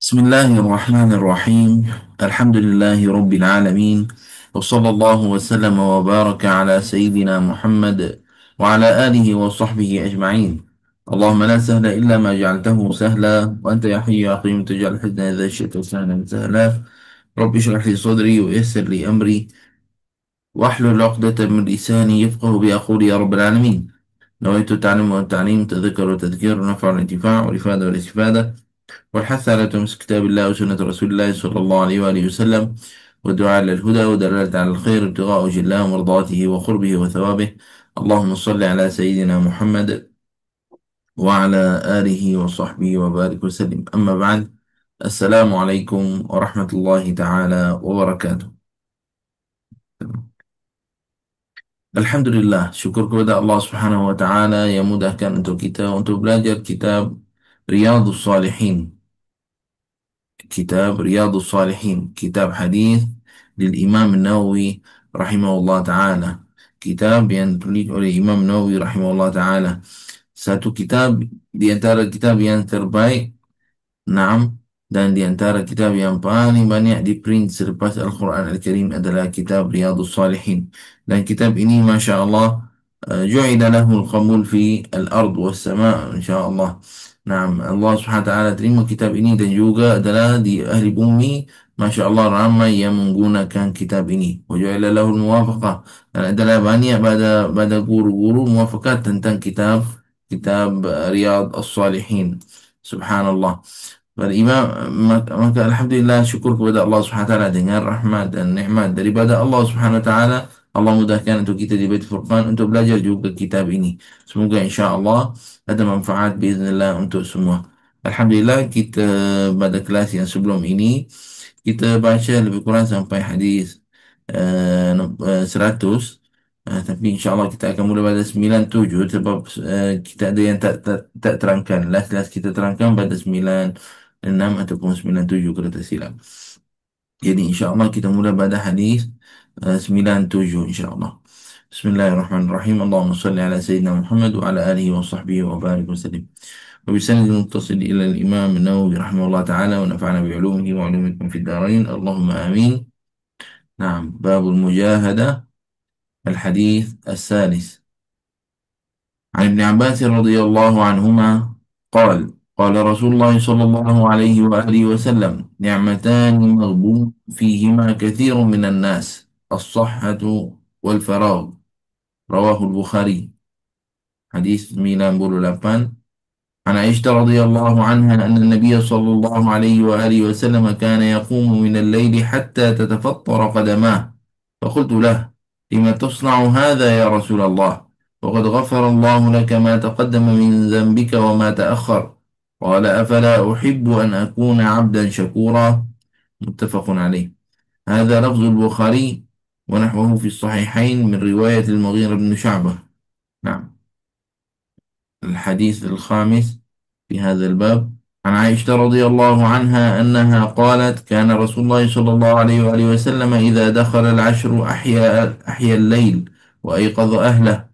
بسم الله الرحمن الرحيم. الحمد لله رب العالمين، وصلى الله وسلم وبارك على سيدنا محمد وعلى آله وصحبه أجمعين. اللهم لا سهل إلا ما جعلته سهلا، وأنت يا حي يا قيوم تجعل الحزن إذا شئت سهلا سهلا. رب اشرح لي صدري ويسر لي أمري واحلل عقدة من لساني يفقه بأقولي يا رب العالمين. نويت التعلم والتعليم، تذكر وتذكير، ونفع والانتفاع، والإفادة والاستفادة، والحث على تمسك كتاب الله وسنة رسول الله صلى الله عليه وآله وسلم، والدعاء للهدى ودلالة على الخير، ابتغاء وجه الله ومرضاته وقربه وثوابه. اللهم صل على سيدنا محمد وعلى آله وصحبه وبارك وسلم. أما بعد، السلام عليكم ورحمة الله تعالى وبركاته. Alhamdulillah, syukur kepada Allah Subhanahu wa Ta'ala yang mudahkan untuk kita untuk belajar kitab Riyadhus Salihin. كتاب رياض الصالحين، كتاب حديث للإمام النووي رحمه الله تعالى. Kitab yang ditulis oleh Imam Nawawi rahimahullah ta'ala. Satu kitab di antara kitab yang terbaik. Naam. Dan di antara kitab yang paling banyak diprint selepas Al-Quran Al-Karim adalah kitab Riyadhus Salihin. Dan kitab ini Masya Allah ju'ila lahul qabul fi al-ard was sama' insya Allah. Naam, Allah Subhanahu wa taala terima kitab ini, dan juga adalah di ahli bumi Masya Allah ramai yang menggunakan kitab ini. Wa ju'ila lahul muwafaqah, dan adalah banyak pada guru-guru muwafaqat tentang kitab Riyadh As-Salihin. Subhanallah. Imam, maka Alhamdulillah, syukur kepada Allah Subhanahu Wa Taala dengan rahmat dan nikmat daripada Allah Subhanahu Wa Taala. Allah mudahkan untuk kita di Bait Furqan untuk belajar juga kitab ini. Semoga insya Allah ada manfaat biiznillah untuk semua. Alhamdulillah, kita pada kelas yang sebelum ini kita baca lebih kurang sampai hadis 100. Tapi insya Allah kita akan mula pada 97, sebab kita ada yang tak terangkan. Last kita terangkan pada 96 ataupun 97 kalau tak silap. Jadi insya Allah kita mula pada hadis 97 insya Allah. Bismillahirrahmanirrahim. Allahumma salli ala Sayyidina Muhammad wa ala alihi wa sahbihi wa barik wa sallim. وبسند المتصل إلى الإمام النووي رحمه الله تعالى، ونفعنا بعلومه وعلومكم في الدارين اللهم آمين. نعم، باب المجاهدة. الحديث الثالث عن ابن عباس رضي الله عنهما قال قال رسول الله صلى الله عليه وآله وسلم: نعمتان مغبون فيهما كثير من الناس، الصحة والفراغ. رواه البخاري. حديث 98. عن عائشة رضي الله عنها أن النبي صلى الله عليه وآله وسلم كان يقوم من الليل حتى تتفطر قدماه، فقلت له: لم تصنع هذا يا رسول الله؟ وقد غفر الله لك ما تقدم من ذنبك وما تأخر. قال: أفلا أحب أن أكون عبدا شكورا. متفق عليه. هذا لفظ البخاري، ونحوه في الصحيحين من رواية المغيرة بن شعبة. نعم. الحديث الخامس في هذا الباب عن عائشة رضي الله عنها أنها قالت: كان رسول الله صلى الله عليه وآله وسلم إذا دخل العشر أحيا الليل وأيقظ أهله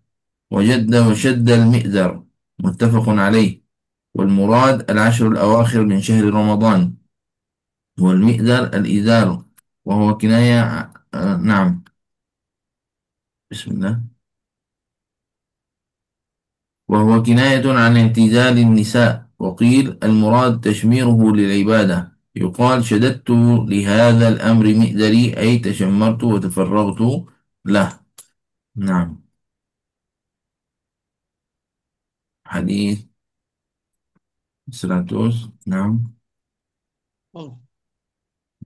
وجد وشد المئزر. متفق عليه. والمراد العشر الأواخر من شهر رمضان، والمئزر الإزار، وهو كناية نعم. بسم الله. وهو كناية عن اعتزال النساء. وقيل المراد تشميره للعبادة، يقال شددت لهذا الأمر مئزري، أي تشمرت وتفرغت له. نعم. حديث 100. نعم.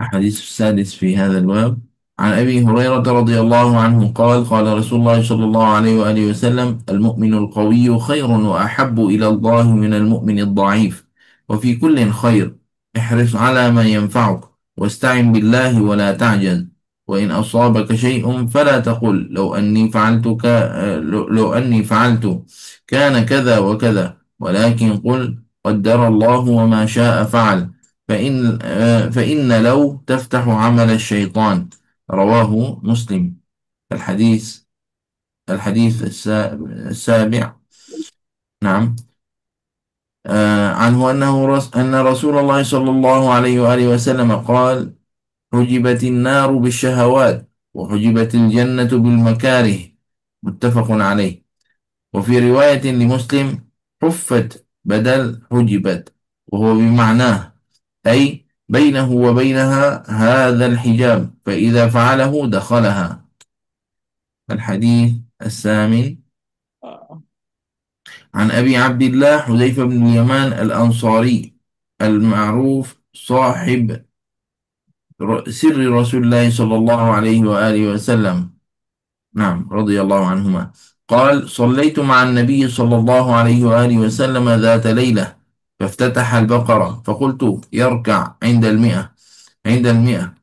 الحديث السادس في هذا الباب عن أبي هريرة رضي الله عنه قال قال رسول الله صلى الله عليه وآله وسلم: المؤمن القوي خير وأحب إلى الله من المؤمن الضعيف، وفي كل خير. احرص على ما ينفعك، واستعن بالله ولا تعجز. وإن أصابك شيء فلا تقل لو أني فعلت كان كذا وكذا، ولكن قل قدر الله وما شاء فعل. فإن لو تفتح عمل الشيطان. رواه مسلم. الحديث السابع. نعم. عنه أن رسول الله صلى الله عليه وآله وسلم قال: حجبت النار بالشهوات وحجبت الجنة بالمكاره. متفق عليه. وفي رواية لمسلم: حفت بدل حجبت، وهو بمعناه، أي بينه وبينها هذا الحجاب، فإذا فعله دخلها. الحديث الثامن: عن أبي عبد الله حذيفة بن اليمان الأنصاري المعروف صاحب سر رسول الله صلى الله عليه وآله وسلم، نعم، رضي الله عنهما، قال: صليت مع النبي صلى الله عليه وآله وسلم ذات ليلة، فافتتح البقرة فقلت يركع عند المئة،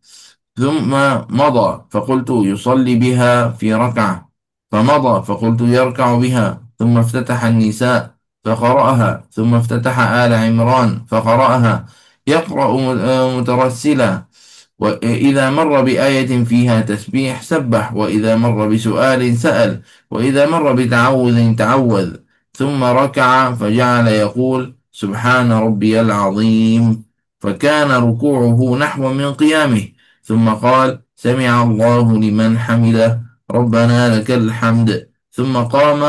ثم مضى فقلت يصلي بها في ركعة، فمضى فقلت يركع بها، ثم افتتح النساء فقرأها، ثم افتتح آل عمران فقرأها، يقرأ مترسلا، وإذا مر بآية فيها تسبيح سبح، وإذا مر بسؤال سأل، وإذا مر بتعوذ تعوذ، ثم ركع فجعل يقول سبحان ربي العظيم، فكان ركوعه نحو من قيامه، ثم قال سمع الله لمن حمده ربنا لك الحمد، ثم قام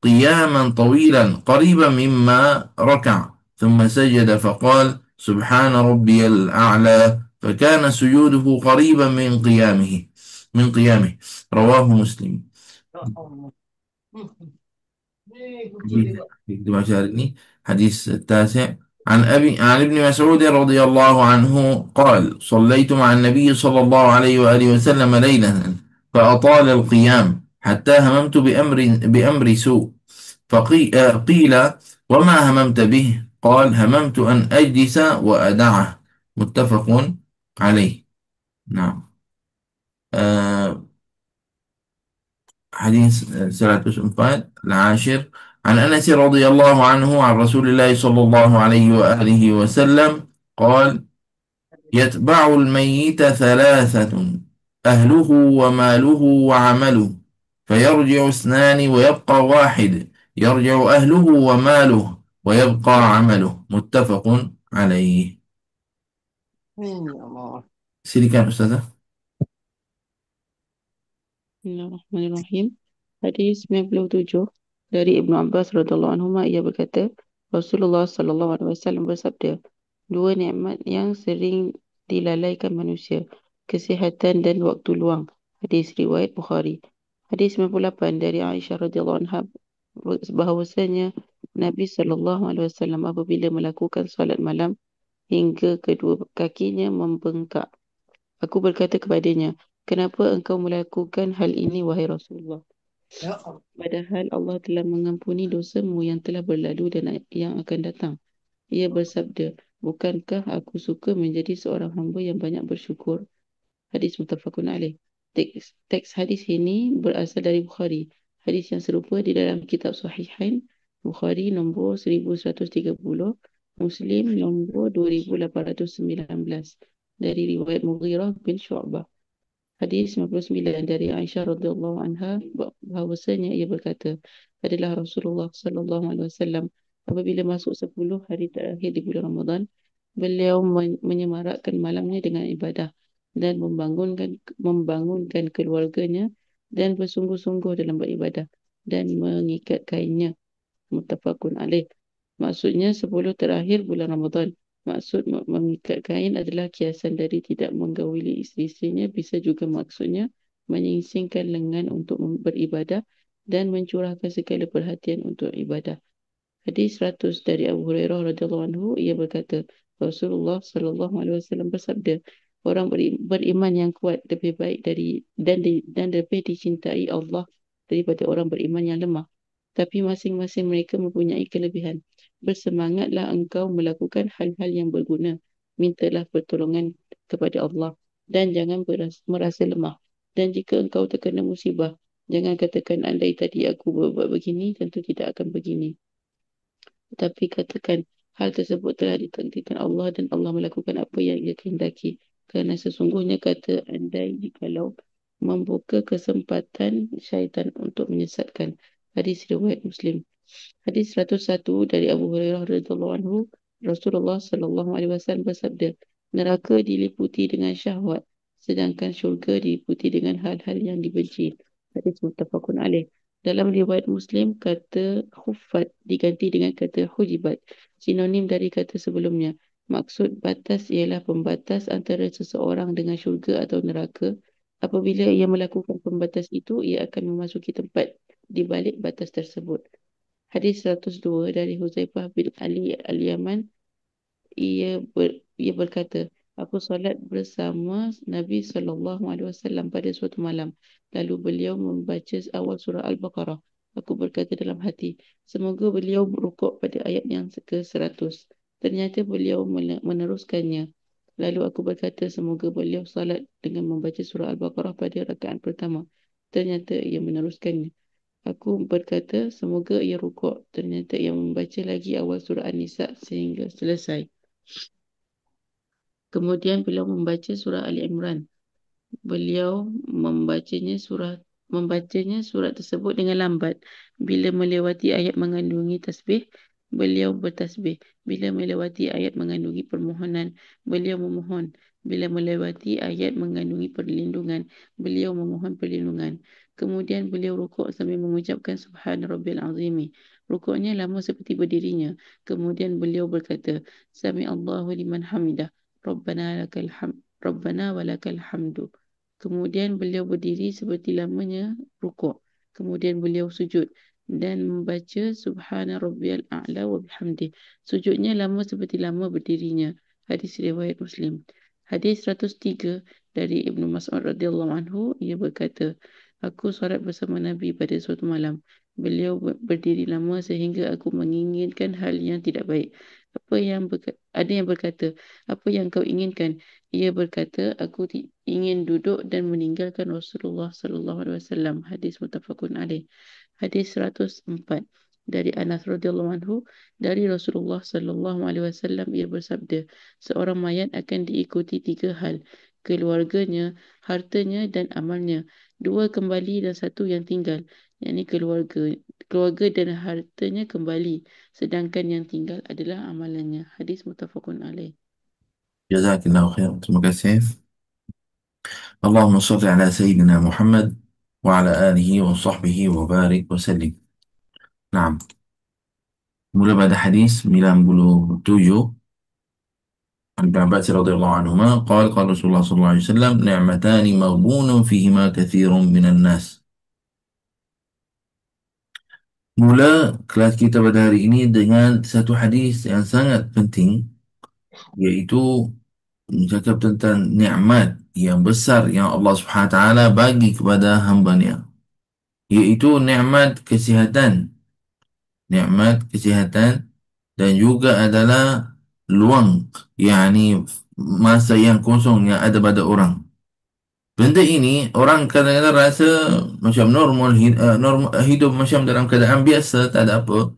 قياما طويلا قريبا مما ركع، ثم سجد فقال سبحان ربي الأعلى، فكان سجوده قريبا من قيامه. رواه مسلم. di masyarakat ini hadis التاسع: عن ابن مسعود رضي الله عنه قال: صليت مع النبي صلى الله عليه وآله وسلم ليلة فأطال القيام حتى هممت بأمر سوء، فقيل وما هممت به؟ قال: هممت أن أجلس وأدعه. متفق عليه. نعم. آه، حديث 104 العاشر: عن أنس رضي الله عنه عن رسول الله صلى الله عليه وآله وسلم قال: يتبع الميت ثلاثة: أهله وماله وعمله، فيرجع اثنان ويبقى واحد، يرجع أهله وماله ويبقى عمله. متفق عليه. Silakan Ustazah. Bismillahirrahmanirrahim. Hadis 97 dari Ibnu Abbas radhiyallahu anhu, ia berkata, Rasulullah sallallahu alaihi wasallam bersabda, dua nikmat yang sering dilalaikan manusia, kesihatan dan waktu luang. Hadis riwayat Bukhari. Hadis 98 dari Aisyah radhiyallahu anha bahawasanya Nabi sallallahu alaihi wasallam apabila melakukan solat malam hingga kedua kakinya membengkak, aku berkata kepadanya, kenapa engkau melakukan hal ini, wahai Rasulullah? Padahal Allah telah mengampuni dosamu yang telah berlalu dan yang akan datang. Ia bersabda, bukankah aku suka menjadi seorang hamba yang banyak bersyukur? Hadis muttafaqun alaih. Teks hadis ini berasal dari Bukhari. Hadis yang serupa di dalam kitab Sahihain, Bukhari nombor 1130, Muslim nombor 2819, dari riwayat Mughirah bin Syu'bah. Hadis 59 dari Aisyah radhiyallahu anha bahawasanya ia berkata, adalah Rasulullah sallallahu alaihi wasallam apabila masuk 10 hari terakhir di bulan Ramadan, beliau menyemarakkan malamnya dengan ibadah dan membangunkan keluarganya dan bersungguh-sungguh dalam beribadah dan mengikat kainnya. Muttafaqun alaih. Maksudnya 10 terakhir bulan Ramadan. Maksud mengikat kain adalah kiasan dari tidak menggauli isteri-isterinya. Bisa juga maksudnya menyingsingkan lengan untuk beribadah dan mencurahkan segala perhatian untuk ibadah. Hadis 100 dari Abu Hurairah radhiyallahu anhu, ia berkata, Rasulullah sallallahu alaihi wasallam bersabda, orang beriman yang kuat lebih baik dan lebih dicintai Allah daripada orang beriman yang lemah. Tapi masing-masing mereka mempunyai kelebihan. Bersemangatlah engkau melakukan hal-hal yang berguna. Mintalah pertolongan kepada Allah dan jangan merasa lemah. Dan jika engkau terkena musibah, jangan katakan andai tadi aku berbuat begini, tentu tidak akan begini. Tetapi katakan hal tersebut telah ditakdirkan Allah dan Allah melakukan apa yang ia kehendaki. Kerana sesungguhnya kata andai jikalau membuka kesempatan syaitan untuk menyesatkan. Hadis riwayat Muslim. Hadis 101 dari Abu Hurairah radhiyallahu anhu, Rasulullah sallallahu alaihi wasallam bersabda, neraka diliputi dengan syahwat, sedangkan syurga diliputi dengan hal-hal yang dibenci. Hadis muttafaqun alaih. Dalam riwayat Muslim, kata khuffat diganti dengan kata hujibat, sinonim dari kata sebelumnya. Maksud batas ialah pembatas antara seseorang dengan syurga atau neraka. Apabila ia melakukan pembatas itu, ia akan memasuki tempat di balik batas tersebut. Hadis 102 dari Huzaifah bin Ali Al-Yaman, ia berkata, aku solat bersama Nabi SAW pada suatu malam. Lalu beliau membaca awal surah Al-Baqarah. Aku berkata dalam hati, semoga beliau berukuk pada ayat yang ke-100. Ternyata beliau meneruskannya. Lalu aku berkata, semoga beliau salat dengan membaca surah Al-Baqarah pada rakaat pertama. Ternyata ia meneruskannya. Aku berkata, semoga ia rukuk. Ternyata ia membaca lagi awal surah An-Nisa sehingga selesai. Kemudian beliau membaca surah Ali Imran. Beliau membacanya surat tersebut dengan lambat. Bila melewati ayat mengandungi tasbih, beliau bertasbih. Bila melewati ayat mengandungi permohonan, beliau memohon. Bila melewati ayat mengandungi perlindungan, beliau memohon perlindungan. Kemudian beliau rukuk sambil mengucapkan Subhan Rabbil Azimi. Rukuknya lama seperti berdirinya. Kemudian beliau berkata, Sami Allahu liman hamidah. Rabbana lakal hamd. Rabbana walakal hamdu. Kemudian beliau berdiri seperti lamanya rukuk. Kemudian beliau sujud dan membaca Subhana Rabbiyal A'la wa bihamdih. Sujudnya lama seperti lama berdirinya. Hadis riwayat Muslim. Hadis 103 dari Ibnu Mas'ud radhiyallahu anhu, ia berkata, aku solat bersama Nabi pada suatu malam. Beliau berdiri lama sehingga aku menginginkan hal yang tidak baik. Ada yang berkata, apa yang kau inginkan? Ia berkata, aku ingin duduk dan meninggalkan Rasulullah sallallahu alaihi wasallam. Hadis muttafaqun alaih. Hadis 104 dari Anas radhiyallahu anhu, dari Rasulullah sallallahu alaihi wasallam, ia bersabda, seorang mayat akan diikuti tiga hal: keluarganya, hartanya dan amalnya. Dua kembali dan satu yang tinggal, yakni keluarga dan hartanya kembali, sedangkan yang tinggal adalah amalannya. Hadis muttafaqun alaih. Jazakallahu khair. Terima kasih. Allahumma salli ala Sayyidina Muhammad wa ala alihi wa sahbihi wa barik wa sallim. Naam. Mula pada hadis 97 عن ابن عباس رضي الله عنهما قال رسول الله صلى الله عليه وسلم نعمتان مغبون فيهما كثير من الناس. Mula kelas kita pada hari ini dengan satu hadis yang sangat penting, iaitu bercakap tentang nikmat yang besar yang Allah Subhanahu Wa Taala bagi kepada hamba-Nya, iaitu nikmat kesihatan dan juga adalah luang, yakni masa yang kosong yang ada pada orang. Benda ini orang kadang-kadang rasa macam normal, hidup macam dalam keadaan biasa, tak ada apa.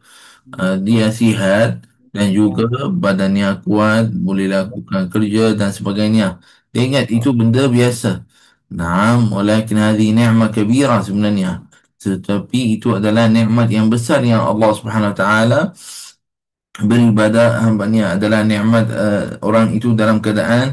Dia sihat dan juga badannya kuat, boleh lakukan kerja dan sebagainya. Dia ingat itu benda biasa. Naam, walakin hadhi ni'mah kabira sebenarnya. Tetapi itu adalah nikmat yang besar yang Allah Subhanahu Wa Taala beribadah hamba-Nya, adalah nikmat orang itu dalam keadaan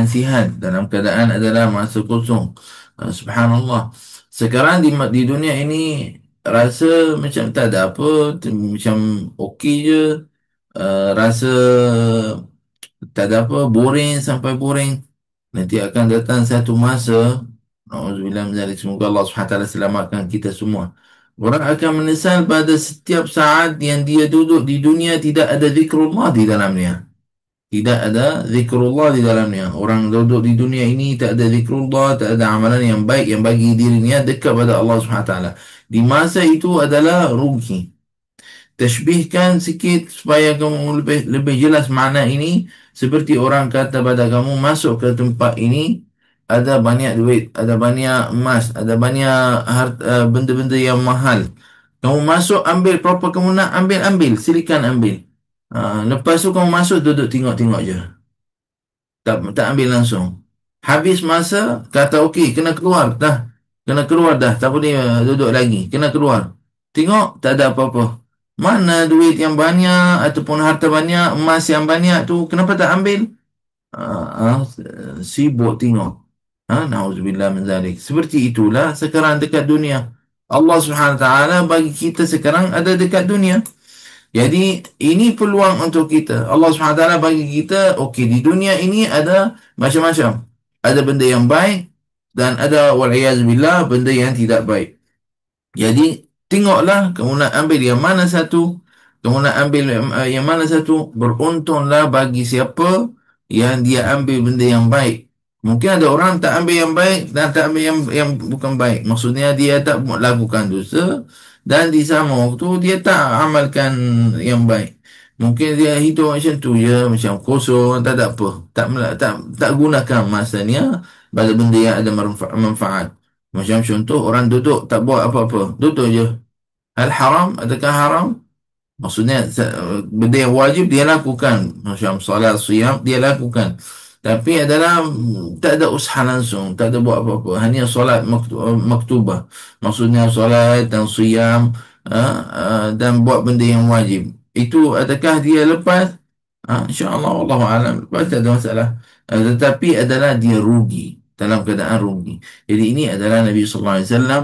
sihat, dalam keadaan adalah masa kosong. Subhanallah. Sekarang di dunia ini rasa macam tak ada apa, macam okey je. Rasa tak ada apa, boring sampai boring. Nanti akan datang satu masa, Nauzubillah min zalik, semoga Allah SWT selamatkan kita semua. Orang akan menyesal pada setiap saat yang dia duduk di dunia tidak ada zikrullah di dalamnya. Tidak ada zikrullah di dalamnya. Orang duduk di dunia ini tak ada zikrullah, tak ada amalan yang baik yang bagi dirinya dekat pada Allah SWT. Di masa itu adalah rugi. Tashbihkan sikit supaya kamu lebih jelas makna ini. Seperti orang kata pada kamu, masuk ke tempat ini, ada banyak duit, ada banyak emas, ada banyak benda-benda yang mahal. Kamu masuk, ambil berapa kamu nak ambil, ambil. Silakan ambil. Lepas tu kamu masuk, duduk tengok-tengok je. Tak ambil langsung. Habis masa, kata okey, kena keluar dah. Kena keluar dah. Tak boleh duduk lagi. Kena keluar. Tengok, tak ada apa-apa. Mana duit yang banyak ataupun harta banyak, emas yang banyak tu, kenapa tak ambil? Sibuk tengok. Na'udzubillah min zalik. Seperti itulah sekarang dekat dunia. Allah Subhanahu Wa Taala bagi kita sekarang ada dekat dunia. Jadi ini peluang untuk kita. Allah Subhanahu Wa Taala bagi kita, okey, di dunia ini ada macam-macam. Ada benda yang baik dan ada wal'iyazubillah benda yang tidak baik. Jadi tengoklah kamu nak ambil yang mana satu, kamu nak ambil yang mana satu. Beruntunglah bagi siapa yang dia ambil benda yang baik. Mungkin ada orang tak ambil yang baik dan tak ambil yang bukan baik. Maksudnya dia tak lakukan dosa dan di sama waktu dia tak amalkan yang baik. Mungkin dia hidup macam tu je, macam kosong, tak ada apa. Tak gunakan masanya pada benda yang ada manfaat. Macam contoh orang duduk tak buat apa-apa. Duduk je. Hal haram? Adakah haram? Maksudnya benda yang wajib dia lakukan. Macam salat, siyam dia lakukan. Tapi adalah tak ada usaha langsung. Tak ada buat apa-apa. Hanya solat maktubah. Maksudnya solat dan siyam dan buat benda yang wajib. Itu adakah dia lepas? InsyaAllah Allah Alam. Lepas tak ada masalah. Tetapi adalah dia rugi. Dalam keadaan rugi. Jadi ini adalah Nabi Sallallahu Alaihi Wasallam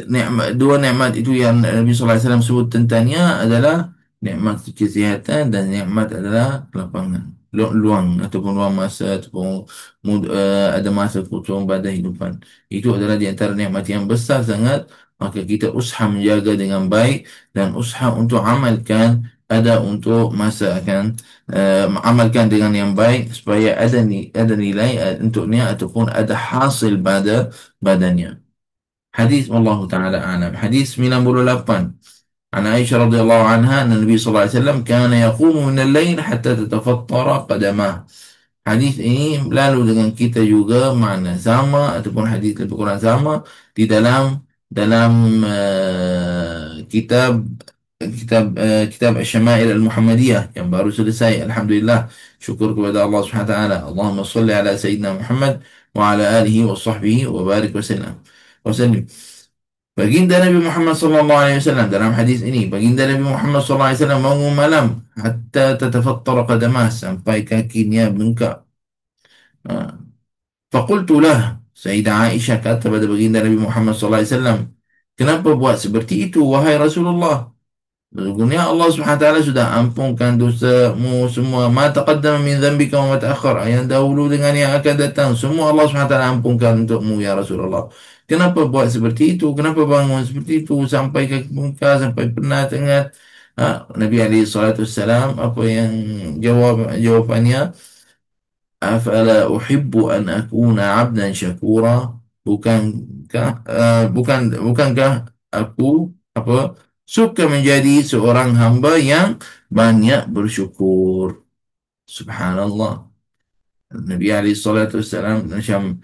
nikmat, dua nikmat itu yang Nabi Sallallahu Alaihi Wasallam sebut tentangnya adalah nikmat kesihatan dan nikmat adalah kelapangan, luang ataupun luang masa ataupun ada masa kosong pada hidupan. Itu adalah di antara nikmat yang besar sangat. Maka kita usaha menjaga dengan baik dan usaha untuk amalkan ada untuk masa akan amalkan dengan yang baik supaya ada nilai untuknya ataupun ada hasil pada badannya. Hadis Allah Ta'ala Alam. Hadis 98. عن عائشة رضي الله عنها أن النبي صلى الله عليه وسلم كان يقوم من الليل حتى تتفطر قدماه. Hadis ini lalu dengan kita juga makna sama ataupun hadis lebih kurang sama di dalam kitab kitab Syama'il Al-Muhammadiyah yang baru selesai. Alhamdulillah, syukur kepada Allah Subhanahu wa taala. Allahumma salli ala sayyidina Muhammad wa ala alihi wa sahbihi wa barik wa sallam. Baginda Nabi Muhammad sallallahu alaihi wasallam dalam hadis ini, baginda Nabi Muhammad sallallahu alaihi wasallam bangun malam hatta tatafattara qadamah, sampai kakinya bengkak. Ha. Faqultu lah, Sayyidah Aisyah kata pada baginda Nabi Muhammad sallallahu alaihi wasallam, kenapa buat seperti itu wahai Rasulullah? Sesungguhnya Allah Subhanahu wa taala sudah ampunkan dosamu semua, ma taqaddama min dhanbika wa ma ta'akhkhar, yang dahulu dengan yang akan datang, semua Allah Subhanahu wa taala ampunkan untukmu ya Rasulullah. Kenapa buat seperti itu? Kenapa bangun seperti itu sampai ke muka, sampai penat sangat? Nabi alaihi salatu wassalam apa yang jawabannya? Afala uhibbu an akuna 'abdan syakura? Bukankah aku apa suka menjadi seorang hamba yang banyak bersyukur? Subhanallah. Nabi alaihi salatu wassalam macam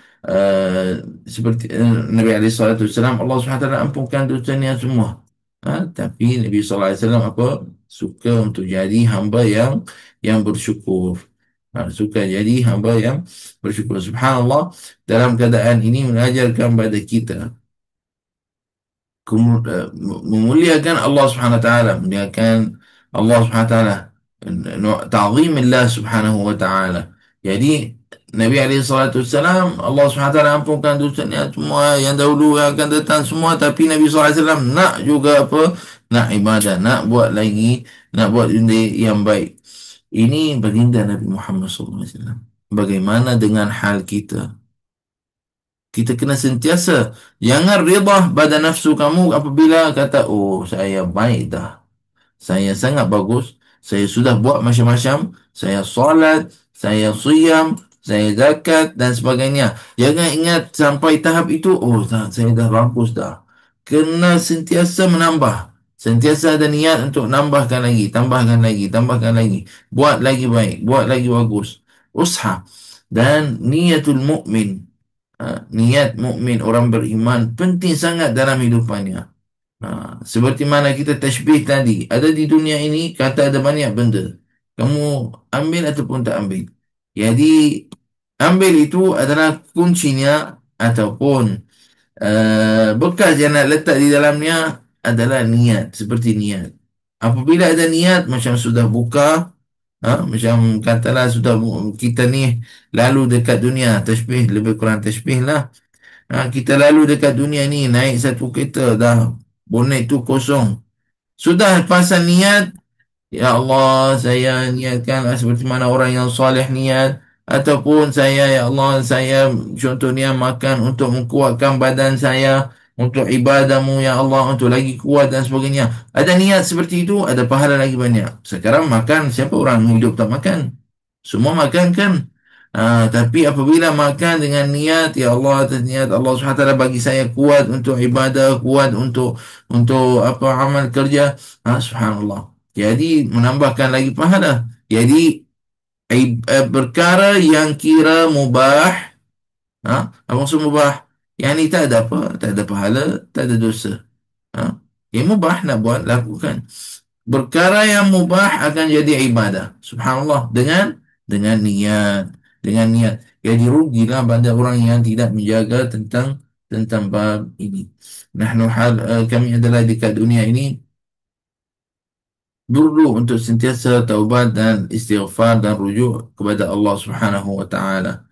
seperti Nabi alaihi salatu wassalam, Allah Subhanahu wa taala ampunkan dosanya semua. Tapi Nabi sallallahu alaihi wasallam apa? Suka untuk jadi hamba yang bersyukur. Suka jadi hamba yang bersyukur. Subhanallah, dalam keadaan ini mengajarkan pada kita memuliakan Allah Subhanahu wa taala, memuliakan Allah Subhanahu wa taala, ta'zim Allah Subhanahu wa taala. Jadi Nabi alaihi salatu wasalam, Allah Subhanahu wa taala ampunkan dosanya semua yang dahulu yang akan datang semua, tapi Nabi sallallahu alaihi wasallam nak juga apa? Nak ibadah, nak buat lagi, nak buat benda yang baik. Ini baginda Nabi Muhammad sallallahu alaihi wasallam. Bagaimana dengan hal kita? Kita kena sentiasa jangan rida pada nafsu kamu apabila kata, oh saya baik dah, saya sangat bagus, saya sudah buat macam-macam, saya solat, saya siyam, saya zakat dan sebagainya. Jangan ingat sampai tahap itu, oh dah, saya dah bagus dah. Kena sentiasa menambah, sentiasa ada niat untuk nambahkan lagi, tambahkan lagi, tambahkan lagi, buat lagi baik, buat lagi bagus. Usaha dan niatul mukmin. Niat mukmin orang beriman penting sangat dalam hidupannya. Seperti mana kita tashbih tadi, ada di dunia ini kata ada banyak benda. Kamu ambil ataupun tak ambil. Jadi ambil itu adalah kuncinya ataupun bekas yang nak letak di dalamnya adalah niat, seperti niat. Apabila ada niat, macam sudah buka, macam katalah sudah kita ni lalu dekat dunia, tashbih, lebih kurang tashbih lah. Kita lalu dekat dunia ni, naik satu kereta, dah bonet tu kosong. Sudah pasal niat, ya Allah, saya niatkan seperti mana orang yang soleh niat. Ataupun saya, ya Allah, saya contohnya makan untuk menguatkan badan saya. Untuk ibadahmu, ya Allah, untuk lagi kuat dan sebagainya. Ada niat seperti itu, ada pahala lagi banyak. Sekarang makan, siapa orang hidup tak makan? Semua makan kan? Tapi apabila makan dengan niat, ya Allah, atas niat Allah SWT bagi saya kuat untuk ibadah, kuat untuk apa amal kerja. Subhanallah. Jadi menambahkan lagi pahala. Jadi perkara yang kira mubah, apa maksud mubah? Yang ni tak ada apa, tak ada pahala, tak ada dosa. Ha? Yang mubah nak buat, lakukan. Perkara yang mubah akan jadi ibadah. Subhanallah. Dengan niat. Dengan niat. Jadi rugilah pada orang yang tidak menjaga tentang bab ini. Kami adalah dekat dunia ini dulu untuk sentiasa taubat dan istighfar dan rujuk kepada Allah Subhanahu wa taala.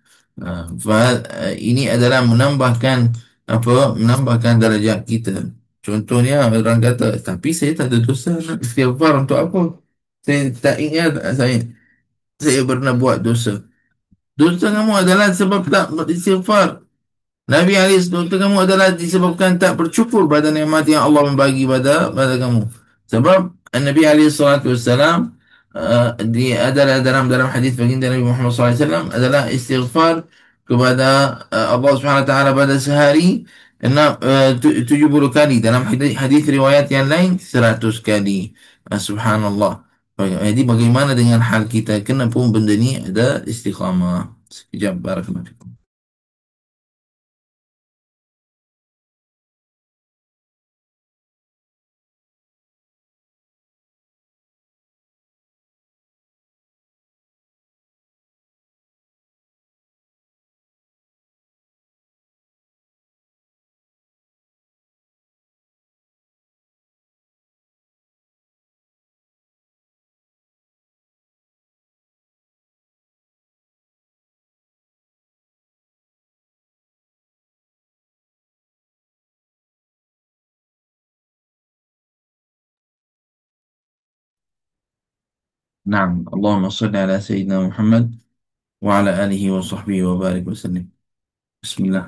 Ini adalah menambahkan darajat kita. Contohnya orang kata, tapi saya tak ada dosa, nak istighfar untuk apa? Saya tak ingat saya pernah buat dosa. Dosa kamu adalah sebab tak beristighfar. Nabi Ali SAW kamu adalah disebabkan tak bersyukur pada nikmat yang Allah membagi pada kamu. Sebab Nabi Ali SAW adalah dalam hadis baginda Nabi Muhammad SAW adalah istighfar kepada Allah Subhanahu Wa Taala pada sehari 70 kali, dalam hadis riwayat yang lain 100 kali. Subhanallah. Jadi bagaimana dengan hal kita? Kenapa benda ni ada istiqamah? Sekejap, barakallahu. نعم، اللهم صل على سيدنا محمد وعلى آله وصحبه وبارك وسلم. بسم الله.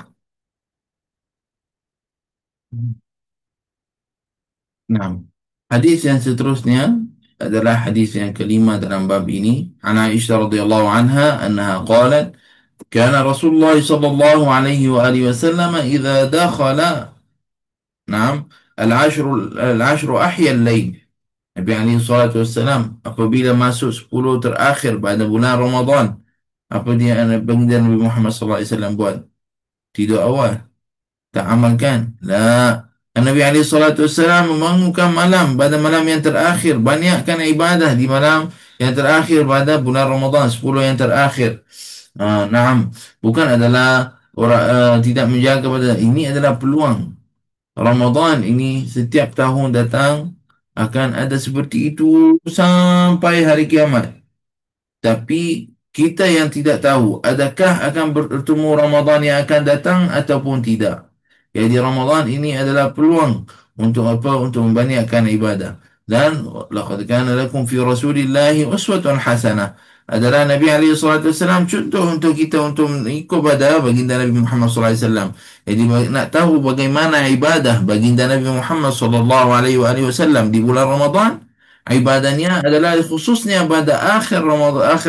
نعم. Hadis yang seterusnya adalah hadis yang kelima dalam bab ini. An Aisyah radhiyallahu anha annaha qalat kana Rasulullah sallallahu alaihi wa alihi wasallam idza dakhala na'am al-ashr ahya al-lail. Nabi alaihi salatu wassalam apabila masuk 10 terakhir pada bulan Ramadan, apa dia baginda Nabi Muhammad sallallahu alaihi wasallam buat? Tidur awal, tak amalkan. La. Nabi alaihi salatu wassalam membangunkan malam pada malam yang terakhir, banyakkan ibadah di malam yang terakhir pada bulan Ramadan, 10 yang terakhir. Naam, bukan adalah orang tidak menjaga pada ini, adalah peluang. Ramadan ini setiap tahun datang akan ada seperti itu sampai hari kiamat. Tapi kita yang tidak tahu adakah akan bertemu Ramadan yang akan datang ataupun tidak. Jadi Ramadan ini adalah peluang untuk apa? Untuk membanyakkan ibadah. Dan laqad kana lakum fi Rasulillahi uswatun hasanah. Adalah Nabi alaihi salatu wasallam contoh untuk kita untuk ikut pada baginda Nabi Muhammad sallallahu alaihi wasallam. Jadi nak tahu bagaimana ibadah baginda Nabi Muhammad sallallahu alaihi wasallam di bulan Ramadan, ibadahnya adalah khususnya pada akhir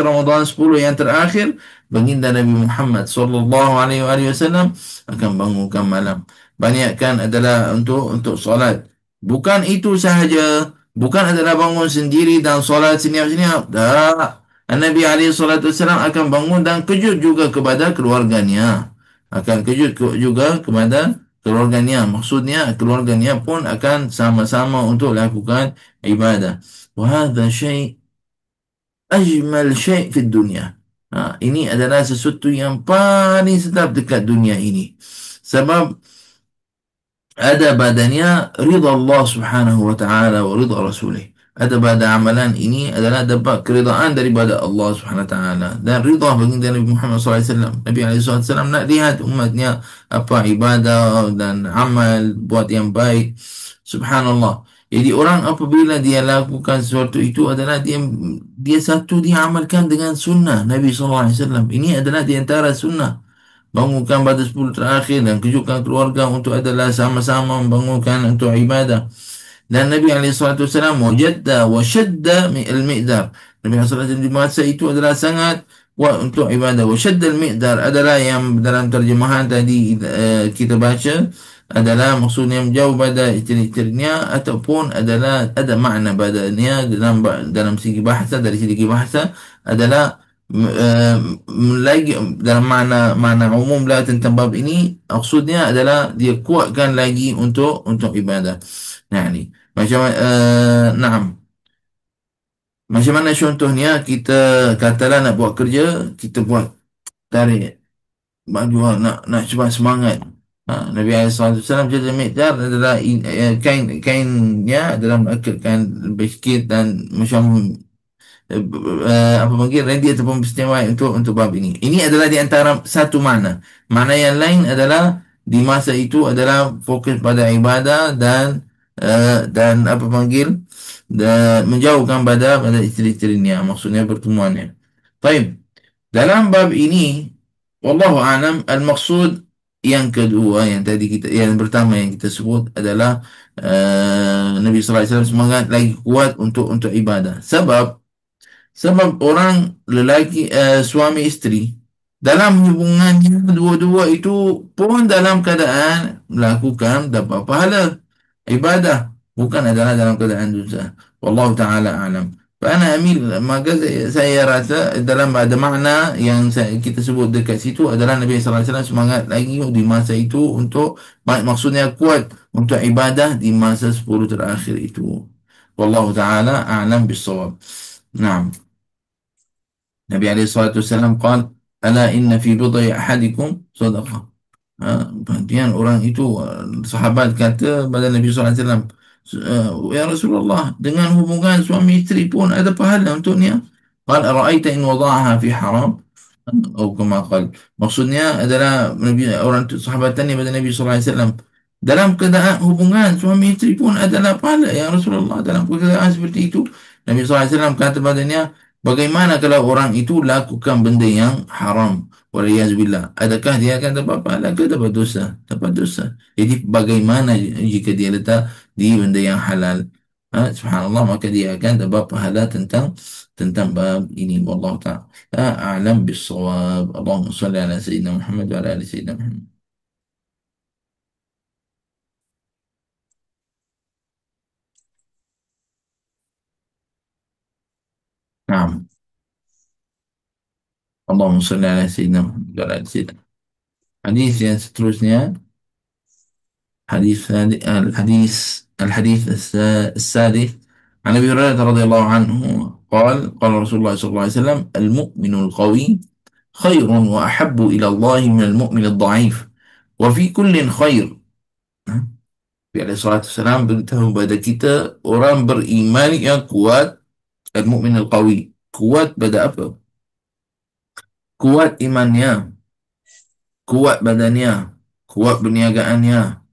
Ramadan 10 yang terakhir, baginda Nabi Muhammad sallallahu alaihi wasallam akan bangunkan malam. Banyakkan adalah untuk solat. Bukan itu sahaja, bukan adalah bangun sendiri dan solat senyap-senyap. Tak. Nabi alaihi salatu wasallam akan bangun dan kejut juga kepada keluarganya. Akan kejut juga kepada keluarganya. Maksudnya keluarganya pun akan sama-sama untuk lakukan ibadah. وهذا شيء أجمل شيء في الدنيا. Ini adalah sesuatu yang paling sedap dekat dunia ini. Sebab ada badannya ridha Allah Subhanahu wa taala wa ridha rasulih. Ada pada amalan ini adalah dapat keridaan daripada Allah Subhanahu wa taala dan ridha baginda Nabi Muhammad sallallahu alaihi wasallam. Nabi alaihi wasallam nak lihat umatnya apa ibadah dan amal buat yang baik. Subhanallah. Jadi orang apabila dia lakukan sesuatu itu adalah dia satu dia amalkan dengan sunnah Nabi sallallahu alaihi wasallam. Ini adalah di antara sunnah. Bangunkan pada 10 terakhir dan kejutkan keluarga untuk adalah sama-sama membangunkan untuk ibadah. Dan Nabi SAW wajadda wa syadda al-mi'dar. Nabi SAW di masa itu adalah sangat kuat untuk ibadah. Wa syadda al-mi'dar adalah yang dalam terjemahan tadi kita baca adalah maksudnya menjauh pada isteri-isterinya ataupun adalah ada makna badannya dalam segi bahasa dari segi bahasa adalah lagi dalam makna umum lah tentang bab ini maksudnya adalah dia kuatkan lagi untuk ibadah. Nah ni macam naam. Macam mana contohnya kita katalah nak buat kerja, kita buat tarik baju nak cepat semangat. Nabi SAW jadi mikdar adalah kainnya dalam akadkan lebih sikit dan macam apa panggil ready ataupun beristimewa untuk bab ini. Ini adalah di antara satu mana. Mana yang lain adalah di masa itu adalah fokus pada ibadah dan apa panggil dan menjauhkan pada isteri-isterinya maksudnya pertemuannya. Baik. Dalam bab ini wallahu alam al-maqsud yang kedua yang tadi kita yang pertama yang kita sebut adalah Nabi sallallahu alaihi wasallam semangat lagi kuat untuk ibadah. Sebab orang lelaki suami isteri dalam hubungannya dua-dua itu pun dalam keadaan melakukan dapat pahala ibadah bukan adalah dalam keadaan dosa. Wallahu taala alam. Fana amil maka saya rasa dalam ada makna yang kita sebut dekat situ adalah Nabi sallallahu alaihi wasallam semangat lagi di masa itu untuk maksudnya kuat untuk ibadah di masa 10 terakhir itu. Wallahu taala alam bisawab. Naam. Nabi SAW قال ألا إن في بضع أحدكم صدقة. Kemudian orang itu sahabat kata pada Nabi SAW, ya Rasulullah, dengan hubungan suami isteri pun ada pahala untuknya. قال أرأيت إن وضعها في حرام atau kama qal. Maksudnya adalah Nabi orang tu sahabat tanya pada Nabi sallallahu alaihi wasallam dalam keadaan hubungan suami isteri pun adalah pahala ya Rasulullah dalam keadaan seperti itu. Nabi sallallahu alaihi wasallam kata padanya, bagaimana kalau orang itu lakukan benda yang haram? Waliyazbillah. Adakah dia akan dapat pahala ke dapat dosa? Dapat dosa. Jadi bagaimana jika dia letak di benda yang halal? Subhanallah maka dia akan dapat pahala tentang bab ini. Wallahu ta'ala أعلم بالصواب. اللهم صل على سيدنا محمد وعلى آل سيدنا محمد. نعم. اللهم صل على سيدنا محمد وعلى آل سيدنا محمد. حديث yang seterusnya الحديث السادس عن أبي هريرة رضي الله عنه قال رسول الله صلى الله عليه وسلم المؤمن القوي خير وأحب إلى الله من المؤمن الضعيف وفي كل خير. Nabi alaihi salatu wasalam beritahu kepada kita orang beriman yang kuat al-mu'min al-qawi. Kuat pada apa? Kuat imannya, kuat badannya, kuat perniagaannya,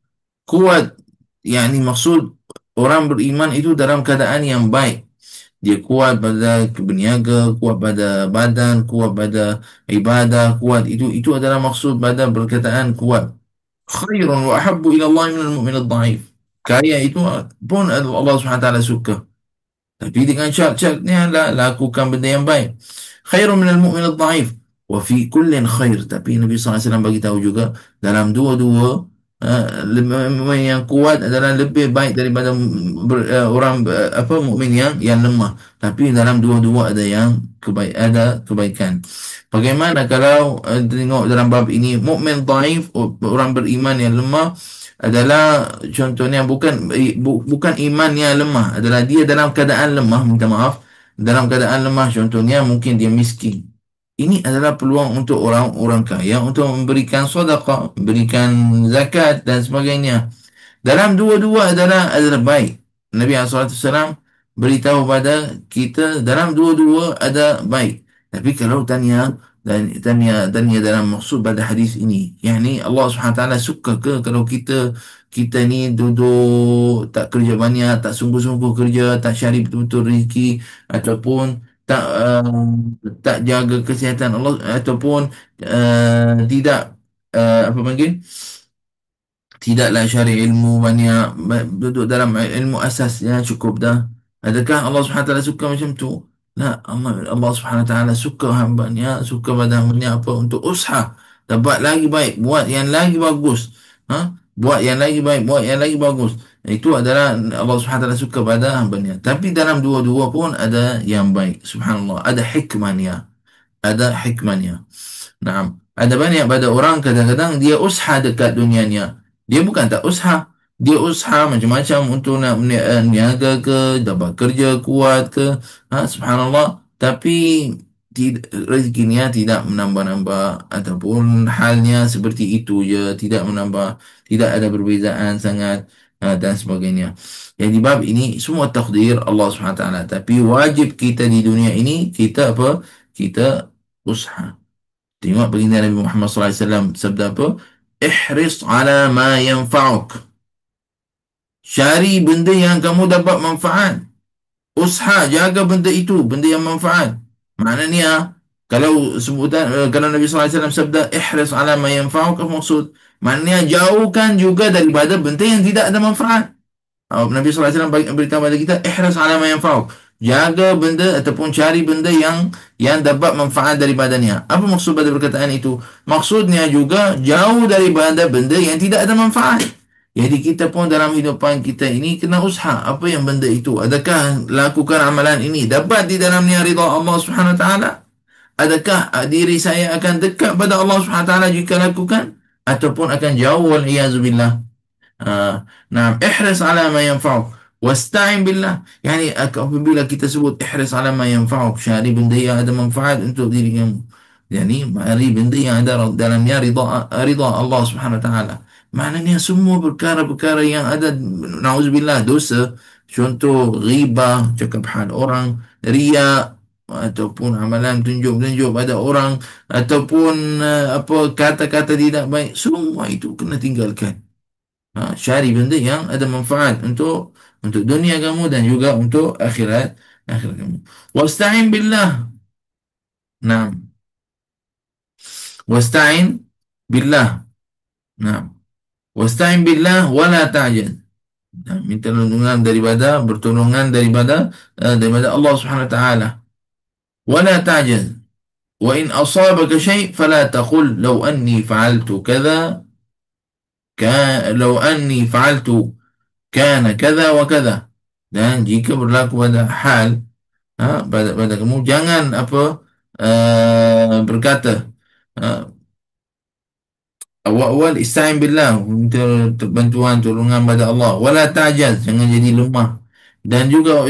kuat yakni maksud orang beriman itu dalam keadaan yang baik. Dia kuat pada berniaga, kuat pada badan, kuat pada ibadah, kuat itu adalah maksud pada perkataan kuat. Khairun wa ahabbu ila Allah min al-mu'min al-dhaif. Kaya itu pun Allah Subhanahu wa taala suka. Tapi dengan syarat-syaratnya lah lakukan benda yang baik. Khairun minal mu'min al-dhaif. Wa fi kullin khair. Tapi Nabi SAW bagi tahu juga dalam dua-dua yang kuat adalah lebih baik daripada orang apa mukmin yang lemah. Tapi dalam dua-dua ada kebaikan. Bagaimana kalau tengok dalam bab ini mukmin dhaif orang beriman yang lemah adalah contohnya bukan iman yang lemah adalah dia dalam keadaan lemah minta maaf dalam keadaan lemah contohnya mungkin dia miskin. Ini adalah peluang untuk orang-orang kaya untuk memberikan sedekah, memberikan zakat dan sebagainya. Dalam dua-dua adalah baik. Nabi SAW beritahu pada kita dalam dua-dua ada baik. Tapi kalau tanya dalam maksud pada hadis ini, yakni Allah SWT suka ke kalau kita ni duduk tak kerja banyak, tak sungguh-sungguh kerja, tak cari betul-betul rezeki, ataupun tak jaga kesihatan Allah, ataupun tidak apa panggil, tidaklah cari ilmu banyak, duduk dalam ilmu asas yang cukup dah. Adakah Allah SWT suka macam tu? La, Allah SWT suka hambanya, suka pada hambanya apa? Untuk usaha. Dapat lagi baik, buat yang lagi bagus. Ha? Buat yang lagi baik, buat yang lagi bagus. Itu adalah Allah SWT suka pada hambanya. Tapi dalam dua-dua pun ada yang baik. Subhanallah. Ada hikmahnya. Ada hikmahnya. Nah, ada banyak pada orang kadang-kadang dia usaha dekat dunianya. Dia bukan tak usaha. Dia usaha macam-macam untuk nak niaga ke, dapat kerja kuat ke. Ha, subhanallah. Tapi rezekinya tidak menambah-nambah ataupun halnya seperti itu je, tidak menambah, tidak ada perbezaan sangat, dan sebagainya. Yang di bab ini semua takdir Allah SWT. Tapi wajib kita di dunia ini kita apa? Kita usaha. Tengok baginda Nabi Muhammad SAW sabda apa? Ihris ala ma yanfa'uk. Cari benda yang kamu dapat manfaat. Usaha jaga benda itu, benda yang manfaat. Maknanya kalau sebutan kalau Nabi SAW sabda ihris ala ma yanfa'uk, apa maksud? Maknanya jauhkan juga daripada benda yang tidak ada manfaat. Nabi SAW beritahu kepada kita ihras ala ma yanfa'uk. Jaga benda ataupun cari benda yang dapat manfaat daripadanya. Apa maksud pada perkataan itu? Maksudnya juga jauh daripada benda yang tidak ada manfaat. Jadi kita pun dalam hidupan kita ini kena usaha. Apa yang benda itu? Adakah lakukan amalan ini dapat di dalamnya ridha Allah Subhanahu Wa Taala? Adakah diri saya akan dekat pada Allah Subhanahu Wa Taala jika lakukan? Ataupun akan jauh wal billah. نعم احرص على ما ينفعك واستعن بالله. يعني apabila kita sebut ihris ala ma yanfa'uk, cari benda yang ada manfaat untuk diri kamu, yani mari benda yang ada dalamnya ridha Allah Subhanahu wa taala. Maknanya semua perkara-perkara yang ada nauzubillah dosa, contoh ghibah, cakap hal orang, riya, ataupun amalan tunjuk-tunjuk pada orang, ataupun apa kata-kata tidak baik, semua itu kena tinggalkan. Cari benda yang ada manfaat untuk dunia kamu dan juga untuk akhirat kamu. Wasta'in billah. Nah, wasta'in billah. Nah, wasta'in billah wala ta'jal. Nah, minta pertolongan daripada Allah Subhanahu wa taala. Wala ta'jal. Wa in asabaka syai' fala taqul law anni fa'altu kadza law anni fa'altu kana kadza wa kadza. Dan jika berlaku pada hal, pada kamu jangan apa berkata, awal ista'in billah, minta bantuan tolongan pada Allah, wala ta'jaz, jangan jadi lemah, dan juga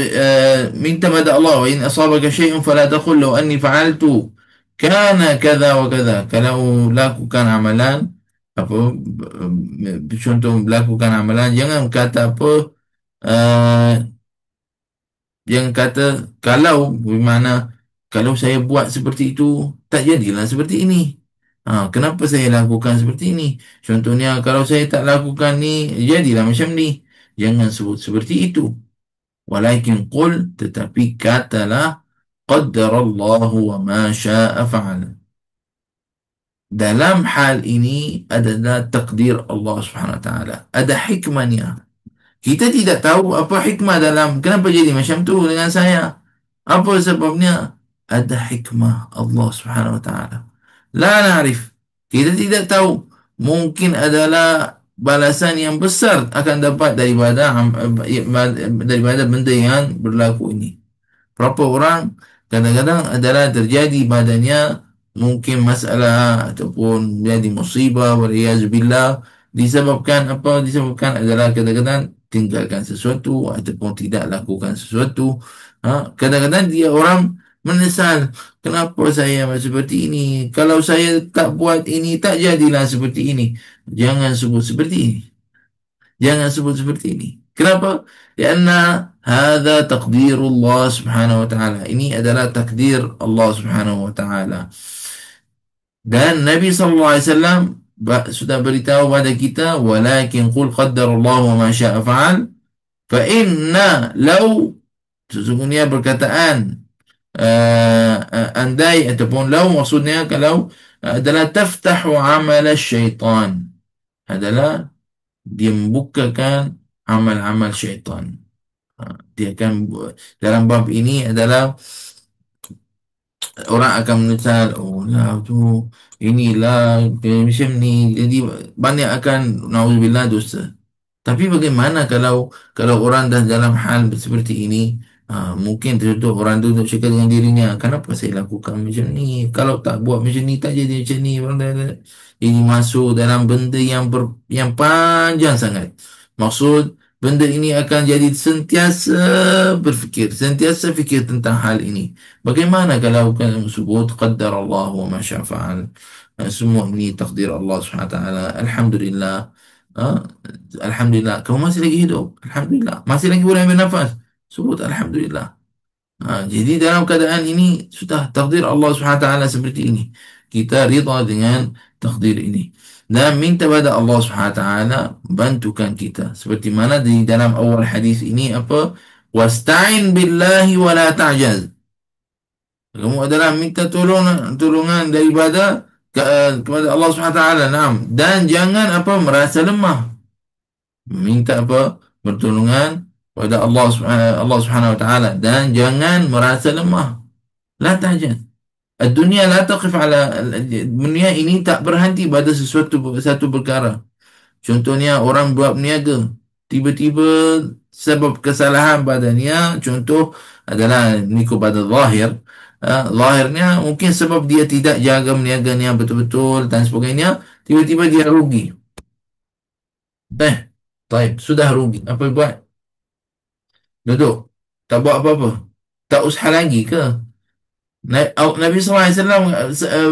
minta pada Allah, wa in asabaka syai'un fala taqul law anni fa'altu kana kadza wa kadza. Kalau lakukan amalan apa, contoh melakukan amalan, jangan kata apa, uh, yang kata kalau, bermakna kalau saya buat seperti itu tak jadilah seperti ini. Kenapa saya lakukan seperti ini? Contohnya kalau saya tak lakukan ni jadilah macam ni. Jangan sebut seperti itu. Walakin qul, tetapi katalah qaddarallahu wa ma syaa fa'al. Dalam hal ini adalah takdir Allah Subhanahu wa taala. Ada hikmahnya. Kita tidak tahu apa hikmah dalam kenapa jadi macam tu dengan saya. Apa sebabnya? Ada hikmah Allah Subhanahu wa taala. La na'rif. Kita tidak tahu. Mungkin adalah balasan yang besar akan dapat daripada benda yang berlaku ini. Berapa orang kadang-kadang adalah terjadi padanya mungkin masalah ataupun jadi musibah waliyazubillah, disebabkan apa? Disebabkan adalah kadang-kadang tinggalkan sesuatu ataupun tidak lakukan sesuatu. Kadang-kadang dia orang menyesal, kenapa saya seperti ini, kalau saya tak buat ini tak jadilah seperti ini. Jangan sebut seperti ini. Jangan sebut seperti ini. Kenapa? Karena hadza taqdirullah subhanahu wa ta'ala. Ini adalah takdir Allah subhanahu wa ta'ala. Dan Nabi SAW sudah beritahu pada kita, walakin qul qaddarallahu wa ma syaa fa'al. Fa inna law, sesungguhnya perkataan andai ataupun law maksudnya kalau adalah taftahu amal syaitan, adalah dia membukakan amal-amal syaitan. Dia akan dalam bab ini adalah orang akan menyesal, oh lah tu inilah macam ni, jadi banyak akan nauzubillah dosa. Tapi bagaimana kalau orang dah dalam hal seperti ini, mungkin tertutup orang tu untuk cakap dengan dirinya, kenapa saya lakukan macam ni? Kalau tak buat macam ni, tak jadi macam ni. Ini masuk dalam benda yang panjang sangat. Maksud, benda ini akan jadi sentiasa berfikir, sentiasa fikir tentang hal ini. Bagaimana kalau kamu sebut, qaddar Allah wa ma syaa fa'al. Semua ini takdir Allah SWT. Alhamdulillah. Ha? Alhamdulillah, kamu masih lagi hidup. Alhamdulillah, masih lagi boleh ambil nafas. Sebut Alhamdulillah. Jadi dalam keadaan ini sudah takdir Allah SWT seperti ini. Kita rida dengan takdir ini. Dan minta pada Allah SWT bantukan kita. Seperti mana di dalam awal hadis ini apa? Wasta'in billahi wa la ta'jaz. Kamu adalah minta tolongan daripada kepada Allah SWT. Naam. Dan jangan apa merasa lemah. Minta apa? Pertolongan pada Allah Subhanahu wa taala dan jangan merasa lemah. La tahzan. Dunia la taqif ala dunia ini tak berhenti pada satu perkara. Contohnya orang buat berniaga, tiba-tiba sebab kesalahan badannya, contoh adalah nikah pada zahir. Zahirnya mungkin sebab dia tidak jaga berniaganya betul-betul dan sebagainya, tiba-tiba dia rugi. Baik, sudah rugi. Apa buat? Duduk. Tak buat apa-apa. Tak usaha lagi ke? Nabi SAW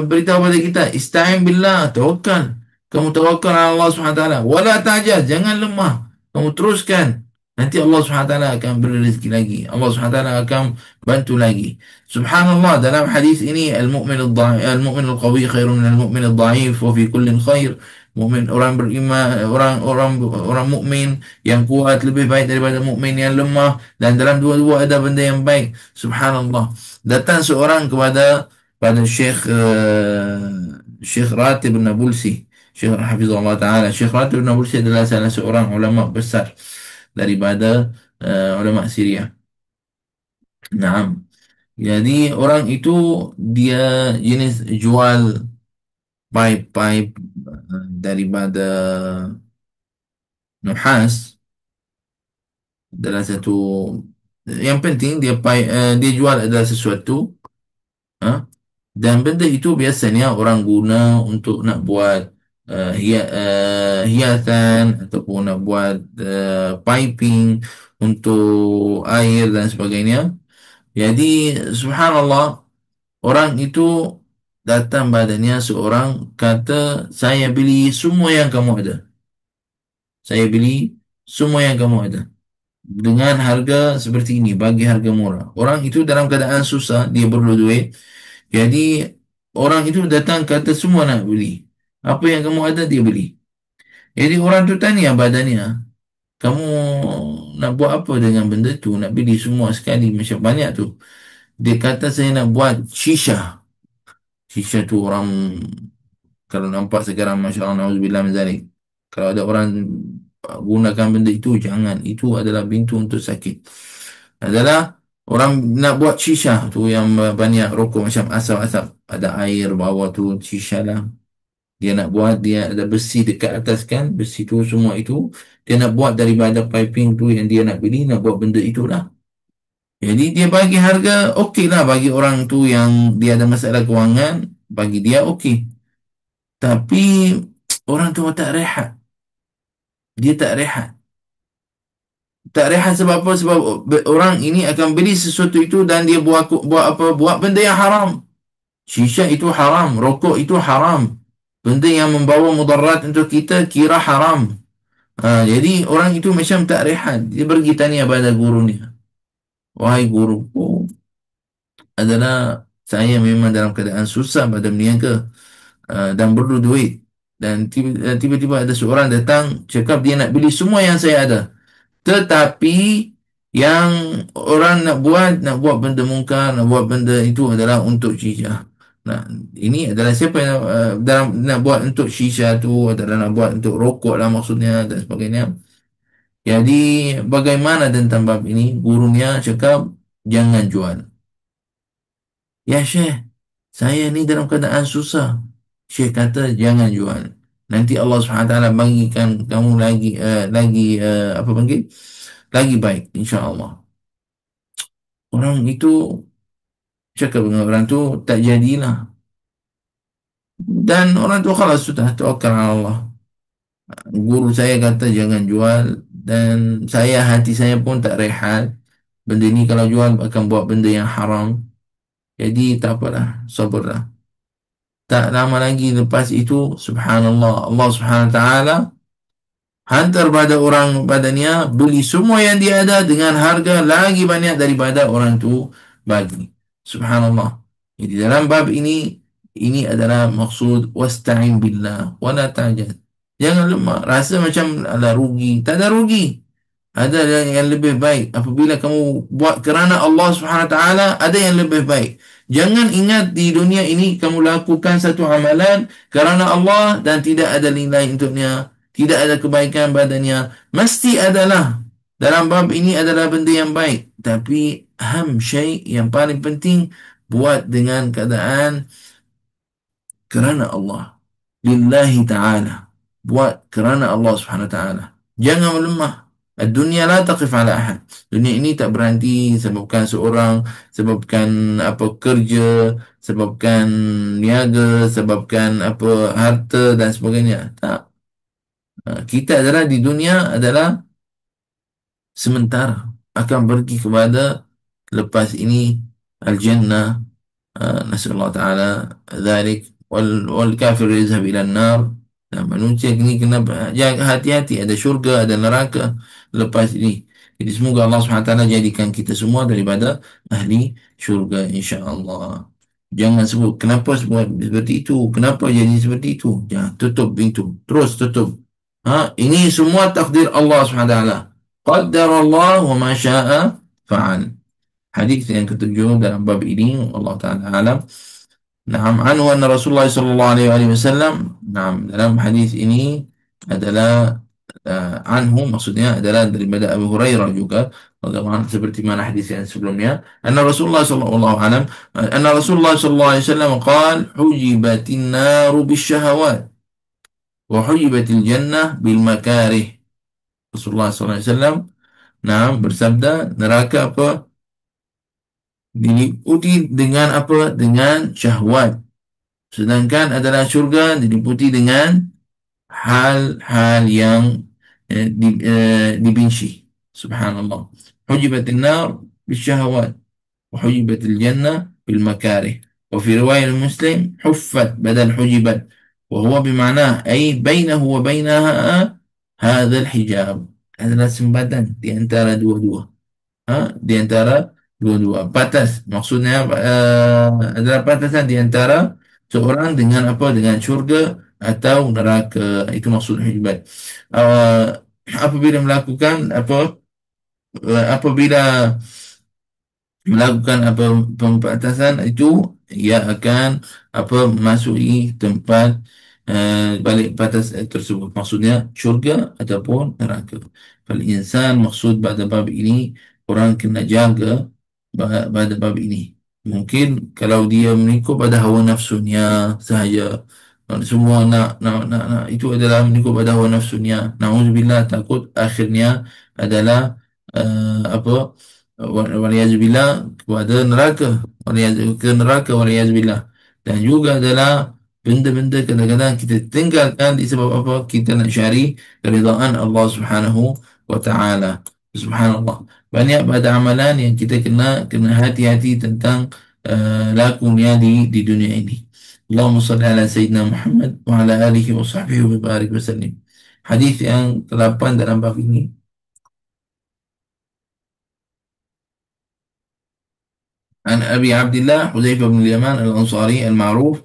beritahu pada kita, Ista'in billah, tawakal. Kamu tawakal ala Allah SWT. Wala ta'jaz, jangan lemah. Kamu teruskan. Nanti Allah SWT akan beri rezeki lagi. Allah SWT akan bantu lagi. Subhanallah, dalam hadis ini, al-mu'min al-qawi khairun min al-mu'min al-da'if wa fi kullin khair. Mukmin orang beriman, orang mukmin yang kuat lebih baik daripada mukmin yang lemah, dan dalam dua-dua ada benda yang baik. Subhanallah. Datang seorang pada Syekh Ratib Nabulsi, Syekh Hafizullah Ta'ala. Syekh Ratib Nabulsi adalah salah seorang ulama besar daripada ulama Syria. Naam. Jadi orang itu dia jenis jual pipe-pipe daripada nuhas, adalah satu yang penting dia jual adalah sesuatu. Ha? Dan benda itu biasanya orang guna untuk nak buat hiasan ataupun nak buat piping untuk air dan sebagainya. Jadi subhanallah, orang itu datang badannya seorang kata, saya beli semua yang kamu ada. Saya beli semua yang kamu ada. Dengan harga seperti ini, bagi harga murah. Orang itu dalam keadaan susah, dia perlu duit. Jadi orang itu datang kata semua nak beli. Apa yang kamu ada dia beli. Jadi orang tu tanya badannya, kamu nak buat apa dengan benda tu? Nak beli semua sekali macam banyak tu. Dia kata saya nak buat shisha. Shisha tu orang kalau nampak sekarang Masya Allah, na'udzubillah min zalik. Kalau ada orang gunakan benda itu, jangan. Itu adalah pintu untuk sakit. Adalah orang nak buat shisha tu yang banyak rokok macam asap-asap. Ada air bawah tu, shisha lah. Dia nak buat, dia ada besi dekat atas kan. Besi tu semua itu. Dia nak buat daripada piping tu yang dia nak beli, nak buat benda itulah. Jadi dia bagi harga okey lah bagi orang tu yang dia ada masalah kewangan. Bagi dia okey. Tapi orang tu tak rehat. Dia tak rehat. Tak rehat sebab apa? Sebab orang ini akan beli sesuatu itu dan dia buat apa? Buat benda yang haram. Shisha itu haram. Rokok itu haram. Benda yang membawa mudarat untuk kita kira haram. Jadi orang itu macam tak rehat. Dia pergi tanya pada gurunya. Wahai guruku, adalah saya memang dalam keadaan susah pada berniaga dan perlu duit. Dan tiba-tiba ada seorang datang cakap dia nak beli semua yang saya ada. Tetapi yang orang nak buat benda mungkar, nak buat benda itu adalah untuk shisha. Nah, ini adalah siapa yang dalam nak buat untuk shisha tu adalah nak buat untuk rokok lah maksudnya dan sebagainya. Jadi bagaimana tentang bab ini? Gurunya cakap jangan jual. Ya Syekh, saya ni dalam keadaan susah. Syekh kata jangan jual. Nanti Allah Subhanahu Wa Taala bagikan kamu apa panggil? Lagi baik insya-Allah. Orang itu cakap dengan orang tu tak jadilah. Dan orang tu khalas sudah tawakal ala Allah. Guru saya kata jangan jual dan hati saya pun tak rehat. Benda ni kalau jual akan buat benda yang haram. Jadi tak apalah, sabarlah. Tak lama lagi lepas itu, subhanallah, Allah Subhanahu Wa Taala hantar pada orang badannya beli semua yang dia ada dengan harga lagi banyak daripada orang tu bagi. Subhanallah. Jadi dalam bab ini adalah maksud wasta'in billah wala ta'jaz. Jangan lemah, rasa macam ada rugi. Tak ada rugi. Ada yang lebih baik. Apabila kamu buat kerana Allah Subhanahu Wa Taala, ada yang lebih baik. Jangan ingat di dunia ini kamu lakukan satu amalan kerana Allah dan tidak ada nilai untuknya, tidak ada kebaikan badannya. Mesti adalah dalam bab ini adalah benda yang baik. Tapi syai yang paling penting buat dengan keadaan kerana Allah. Lillahi ta'ala. Buat kerana Allah subhanahu wa ta'ala. Jangan melemah. Dunia la taqif ala ahad. Dunia ini tak berhenti sebabkan seorang, sebabkan apa kerja, sebabkan niaga, sebabkan apa harta dan sebagainya. Tak. Kita adalah di dunia adalah sementara. Akan pergi kepada lepas ini al-jannah. نسأل الله تعالى ذلك والكافر يذهب إلى النار. Nah, manusia ini kena jaga hati-hati. Ada syurga, ada neraka lepas ini. Jadi semoga Allah SWT jadikan kita semua daripada ahli syurga insya-Allah. Jangan sebut kenapa sebut seperti itu, kenapa jadi seperti itu. Jangan tutup pintu, terus tutup. Ini semua takdir Allah SWT. Qaddar Allah wa ma syaa fa'al. Hadis yang ketujuh dalam bab ini Allah Taala alam. Naam anhu anna Rasulullah sallallahu alaihi wasallam. Naam dalam hadis ini adalah anhu maksudnya adalah daripada Abu Hurairah juga radhiyallahu anhu seperti mana hadis yang sebelumnya. Anna Rasulullah sallallahu alaihi anna Rasulullah sallallahu alaihi wasallam qala hujibatin naru bisyahawat wa hujibatil jannah bil makarih. Rasulullah sallallahu alaihi wasallam naam bersabda neraka apa diliputi dengan apa? Dengan syahwat. Sedangkan adalah syurga diliputi dengan hal-hal yang dibenci. Subhanallah. Hujibatin nar bisyahwat. وحجبت الجنة بالمكاره. وفي رواية المسلم حفت بدل حجبت وهو بمعناه أي بينه وبينها هذا الحجاب. adalah sembatan di antara dua-dua. Di antara dua-dua batas maksudnya adalah batasan di antara seorang dengan apa dengan syurga atau neraka itu maksud hibat. Apabila melakukan apabila melakukan apa pembatasan itu ia akan memasuki tempat balik batas tersebut maksudnya syurga ataupun neraka. Fal insan maksud pada bab ini orang kena jaga pada bab ini. Mungkin kalau dia mengikut pada hawa nafsunya sahaja semua nak itu adalah mengikut pada hawa nafsunya. Nauzubillah takut akhirnya adalah apa waliyazubillah kepada neraka waliyazubillah dan juga adalah benda-benda kadang-kadang kita tinggalkan disebab apa kita nak cari keridhaan Allah Subhanahu wa taala. Subhanallah, banyak pada amalan yang kita kena hati-hati tentang lakunya di dunia ini. Allahumma salli ala sayyidina Muhammad wa ala alihi wa sahbihi wa barik wa sallim. hadis yang ke-8 dalam bab ini. An Abi Abdullah Hudzaifah bin Yaman Al-Ansari Al-Ma'ruf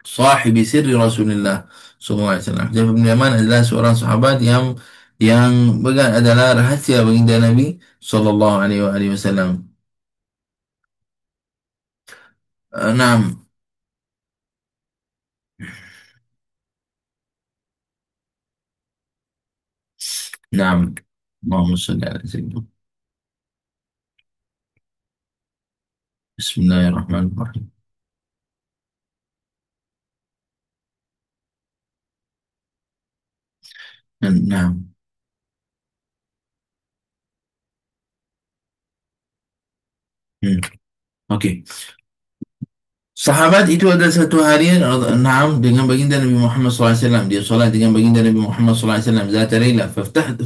sahibi sirri Rasulullah sallallahu alaihi wasallam. Hudzaifah bin Yaman adalah seorang sahabat yang adalah rahasia baginda Nabi sallallahu alaihi wasallam. Naam. Naam. Allahumma salli ala sayyidina. Bismillahirrahmanirrahim. Naam. Hmm. Okey. Sahabat itu ada satu hari naam dengan baginda Nabi Muhammad SAW. Dia solat dengan baginda Nabi Muhammad SAW. Zat Lailah.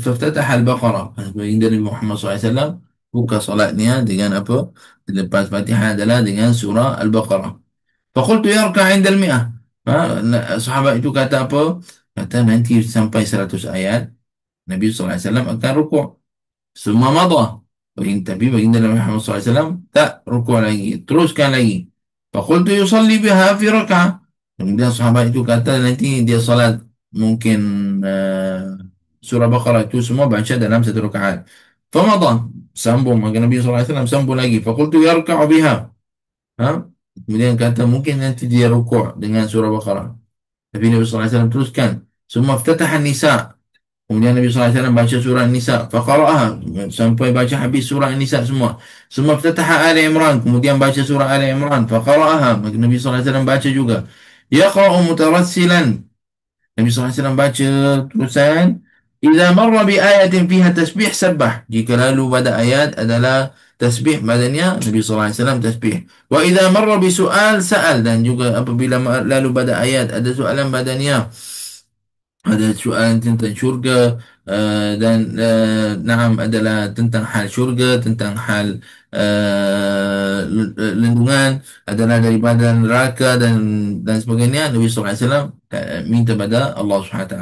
Faftataha al-Baqarah. Baginda Nabi Muhammad SAW buka solatnya dengan apa? Lepas Fatihah adalah dengan surah Al-Baqarah. Faqultu yarka 'inda al-mi'ah. Sahabat itu kata apa? Kata nanti sampai 100 ayat Nabi SAW akan rukuk. Semua madah. Tapi baginda Nabi Muhammad SAW tak rukuk lagi. Teruskan lagi. Fakultu yusalli biha fi raka'ah. Kemudian sahabat itu kata nanti dia salat mungkin surah Baqarah itu semua baca dalam satu rakaat. Famadah. Sambung. Maka Nabi SAW sambung lagi. Fakultu yarka'u biha. Ha? Kemudian kata mungkin nanti dia rukuk dengan surah Baqarah. Tapi Nabi SAW teruskan. Semua ftatahan nisa. Kemudian Nabi SAW baca surah Nisa. Faqara'aha. Sampai baca habis surah Nisa semua. Semua ftataha Ali Imran. Kemudian baca surah Ali Imran. Faqara'aha. Maka Nabi SAW baca juga. Yaqra'u mutarassilan. Nabi SAW baca terusan. Iza marra bi ayatin fiha tasbih sabbah. Jika lalu pada ayat adalah tasbih badannya, Nabi SAW tasbih. Wa iza marra bi su'al sa'al. Dan juga apabila lalu pada ayat ada soalan badannya, ada soalan tentang syurga dan naam adalah tentang hal syurga, tentang hal lindungan adalah daripada neraka dan sebagainya. Nabi SAW minta pada Allah SWT.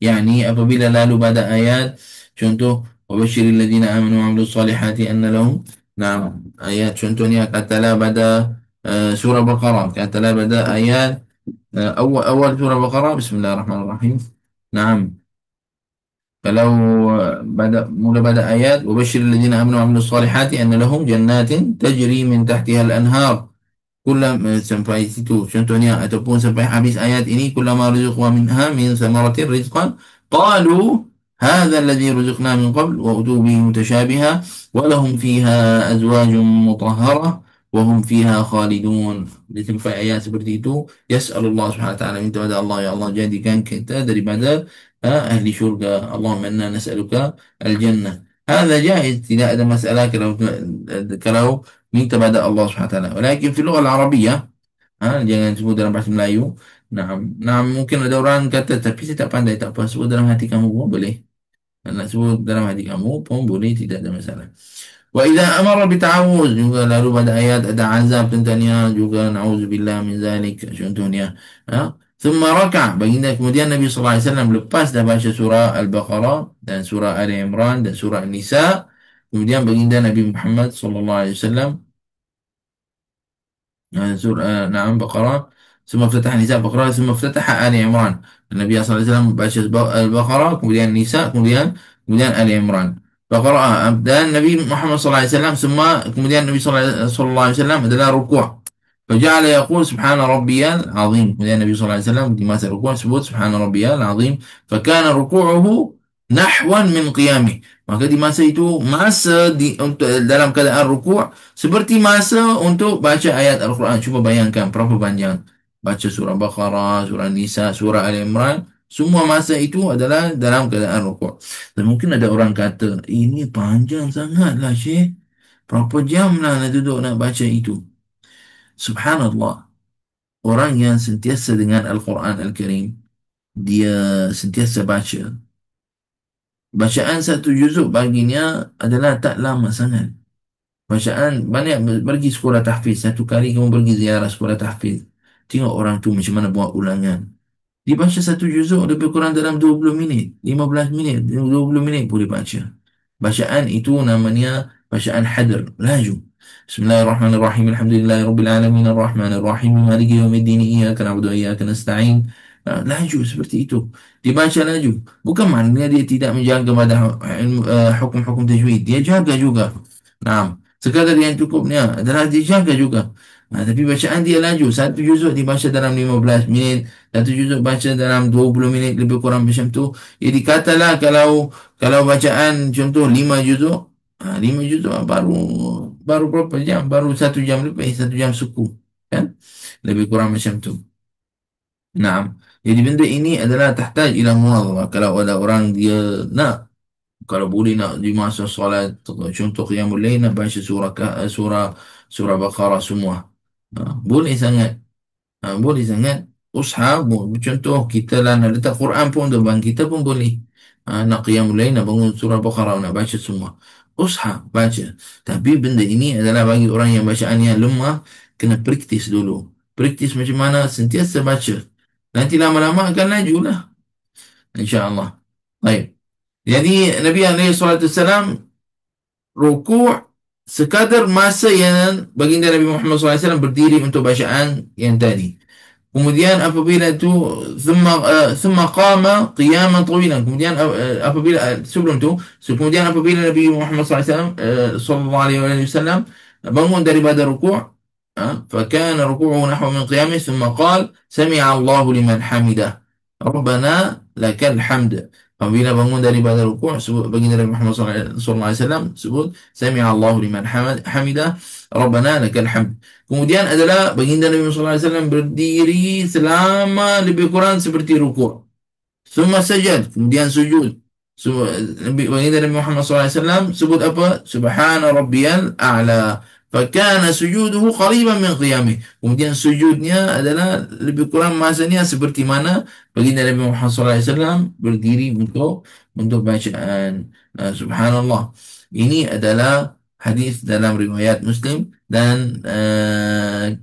Yani apabila lalu pada ayat contoh wabashiril ladina amanu wa amilus salihati anna lahum, naam, ayat contohnya katalah pada surah Baqarah, katalah pada ayat أول سورة البقرة بسم الله الرحمن الرحيم. نعم. فلو بدأ آيات وبشر الذين آمنوا وعملوا الصالحات أن لهم جنات تجري من تحتها الأنهار sampai situ contohnya ataupun sampai habis ayat ini kullama ruziqwa minha min samaratin rizqan qalu hadha alladhi ruziqna min qabl wa utu bihi mutashabiha wa lahum fiha azwajun mutahharah wa hum fiha khalidun. Di sampai ayat seperti itu yas'alullah subhanahu wa ta'ala, minta kepada Allah, ya Allah jadikan kita daripada ahli syurga. Allahumma inna nas'aluka al-jannah. Hadha jaiz, tidak ada masalah kalau minta pada Allah SWT. Walakin fi lughah al-Arabiyah, jangan sebut dalam bahasa Melayu. Nah, nah, mungkin ada orang kata, tapi saya tak pandai, tak apa, sebut dalam hati kamu pun boleh. Nak sebut dalam hati kamu pun boleh, tidak ada masalah. Wa idza amara bi ta'awuz, juga lalu pada ayat ada azab tentangnya juga, na'udzubillah min zalik contohnya. Thumma raka', baginda kemudian Nabi SAW lepas dah baca surah Al-Baqarah dan surah Ali Imran dan surah An-Nisa, kemudian baginda Nabi Muhammad SAW سورة نعم بقرة، ثم افتتح النساء بقرة، ثم افتتح آل عمران. النبي صلى الله عليه وسلم baca البقرة kemudian Nisa kemudian Ali Imran. Baqarah dan Nabi Muhammad sallallahu alaihi wasallam semua kemudian Nabi sallallahu alaihi wasallam adalah rukuk. فجعل يقول سبحان ربي العظيم. Kemudian Nabi sallallahu alaihi wasallam di masa rukuk sebut subhana rabbiyal azim. فكان ركوعه نحوا من قيامه. Maka di masa itu masa untuk dalam keadaan rukuk seperti masa untuk baca ayat Al-Quran. Cuba bayangkan berapa panjang. Baca surah Baqarah, surah Nisa, surah Al-Imran. Semua masa itu adalah dalam keadaan rukuk. Dan mungkin ada orang kata, ini panjang sangatlah Syekh. Berapa jam lah nak duduk nak baca itu. Subhanallah. Orang yang sentiasa dengan Al-Quran Al-Karim, dia sentiasa baca. Bacaan satu juzuk baginya adalah tak lama sangat. Bacaan banyak pergi sekolah tahfiz. Satu kali kamu pergi ziarah sekolah tahfiz. Tengok orang tu macam mana buat ulangan. Dibaca satu juzuk lebih kurang dalam 20 minit, 15 minit, 20 minit boleh baca. Bacaan itu namanya bacaan hadr, laju. Bismillahirrahmanirrahim. Alhamdulillahirabbil alamin arrahmanir rahim maliki yaumiddin iyyaka na'budu wa iyyaka nasta'in. Laju seperti itu. Dibaca laju. Bukan maknanya dia tidak menjaga pada hukum-hukum tajwid. Dia jaga juga. Nah, sekadar yang cukupnya adalah dia jaga juga. Tapi bacaan dia laju. Satu juzuk dibaca dalam 15 minit. Satu juzuk baca dalam 20 minit lebih kurang macam tu. Jadi katalah kalau bacaan contoh 5 juzuk, 5 juzuk baru baru berapa jam? Baru 1 jam lebih, 1 jam suku. Kan? Lebih kurang macam tu. Nah, jadi benda ini adalah tahtaj ila munazamah. Kalau ada orang dia nak, kalau boleh nak di masa solat, contoh qiyamul lail nak baca surah Baqarah semua. Boleh sangat. Boleh sangat. Ushab, contoh kita lah nak letak Quran pun depan kita pun boleh. Nak qiyamul lail, nak bangun surah Baqarah, nak baca semua. Ushab, baca. Tapi benda ini adalah bagi orang yang bacaannya lemah, kena praktis dulu. Praktis macam mana? Sentiasa baca. Nanti lama-lama akan laju lah. InsyaAllah. Baik. Jadi Nabi SAW rukuk sekadar masa yang baginda Nabi Muhammad SAW berdiri untuk bacaan yang tadi. Kemudian apabila itu thumma qama qiyaman tawilan. Kemudian apabila sebelum itu, kemudian apabila Nabi Muhammad SAW sallallahu alaihi wasallam bangun daripada rukuk, فكان ركوعه نحو من قيامه ثم قال سمع الله لمن حمده ربنا لك الحمد. Apabila bangun daripada rukuk, sebut baginda Nabi Muhammad sallallahu alaihi wasallam sebut sami'a Allahu liman hamidah rabbana lakal hamd. Kemudian adalah baginda Nabi Muhammad sallallahu alaihi wasallam berdiri selama lebih kurang seperti rukuk. Summa sajad, kemudian sujud. Baginda Nabi Muhammad SAW sebut apa? Subhana rabbiyal a'la. Fakana sujuduhu qariban min qiyamih. Kemudian sujudnya adalah lebih kurang masanya seperti mana baginda Nabi Muhammad SAW berdiri untuk bacaan. Subhanallah. Ini adalah hadis dalam riwayat Muslim dan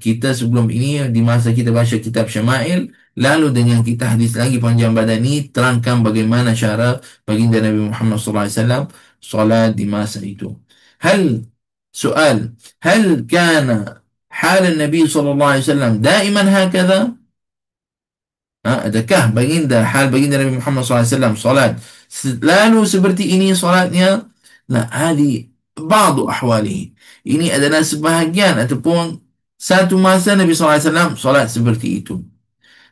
kita sebelum ini di masa kita baca kitab Syama'il, lalu dengan kita hadis lagi panjang badan ini terangkan bagaimana cara baginda Nabi Muhammad SAW salat di masa itu. Hal soal, hal kana hal Nabi SAW daiman hakadha? Adakah baginda Nabi Muhammad SAW salat selalu seperti ini salatnya? Nah, hadi ba'du ahwalihi. Ini adalah sebahagian ataupun satu masa Nabi SAW salat seperti itu.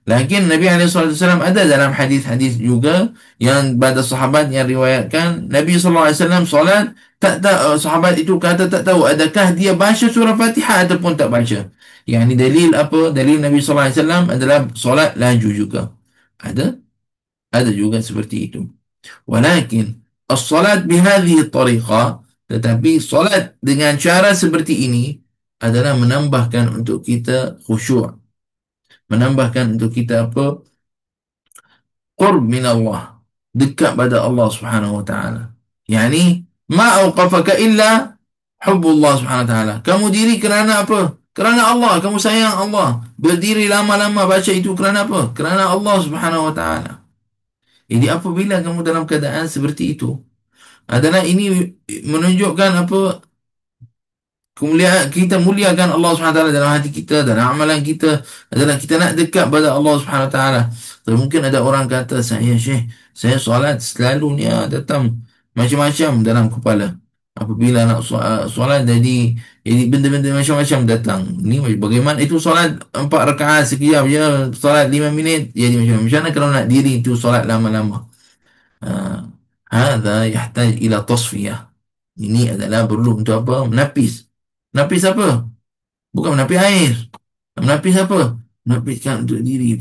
Lakin Nabi SAW ada dalam hadis-hadis juga yang pada sahabat yang riwayatkan Nabi SAW solat tak tahu, sahabat itu kata tak tahu adakah dia baca surah Fatihah ataupun tak baca. Yang ini dalil apa? Dalil Nabi SAW adalah solat laju juga. Ada? Ada juga seperti itu. Walakin as-salat bihadhihi tariqah, tetapi solat dengan cara seperti ini adalah menambahkan untuk kita khusyuk, menambahkan untuk kita apa? Qurb min Allah, dekat pada Allah Subhanahu wa taala. Yani ma auqafaka illa hubbullah Subhanahu wa taala. Kamu diri kerana apa? Kerana Allah, kamu sayang Allah. Berdiri lama-lama baca itu kerana apa? Kerana Allah Subhanahu wa taala. Jadi apabila kamu dalam keadaan seperti itu, adalah ini menunjukkan apa? Kemuliaan kita muliakan Allah SWT dalam hati kita, dalam amalan kita adalah kita nak dekat pada Allah SWT. Tapi mungkin ada orang kata, Syekh, saya solat selalu ni datang macam-macam dalam kepala. Apabila nak solat jadi benda-benda macam-macam datang. Ni bagaimana itu solat 4 rakaat sekejap je, solat 5 minit jadi macam mana kalau nak diri itu solat lama-lama. Hadha yahtaj ila tasfiyah. Ini adalah perlu untuk apa? Menapis. Menapis apa? Bukan menapis air. Menapis apa? Menapiskan untuk diri.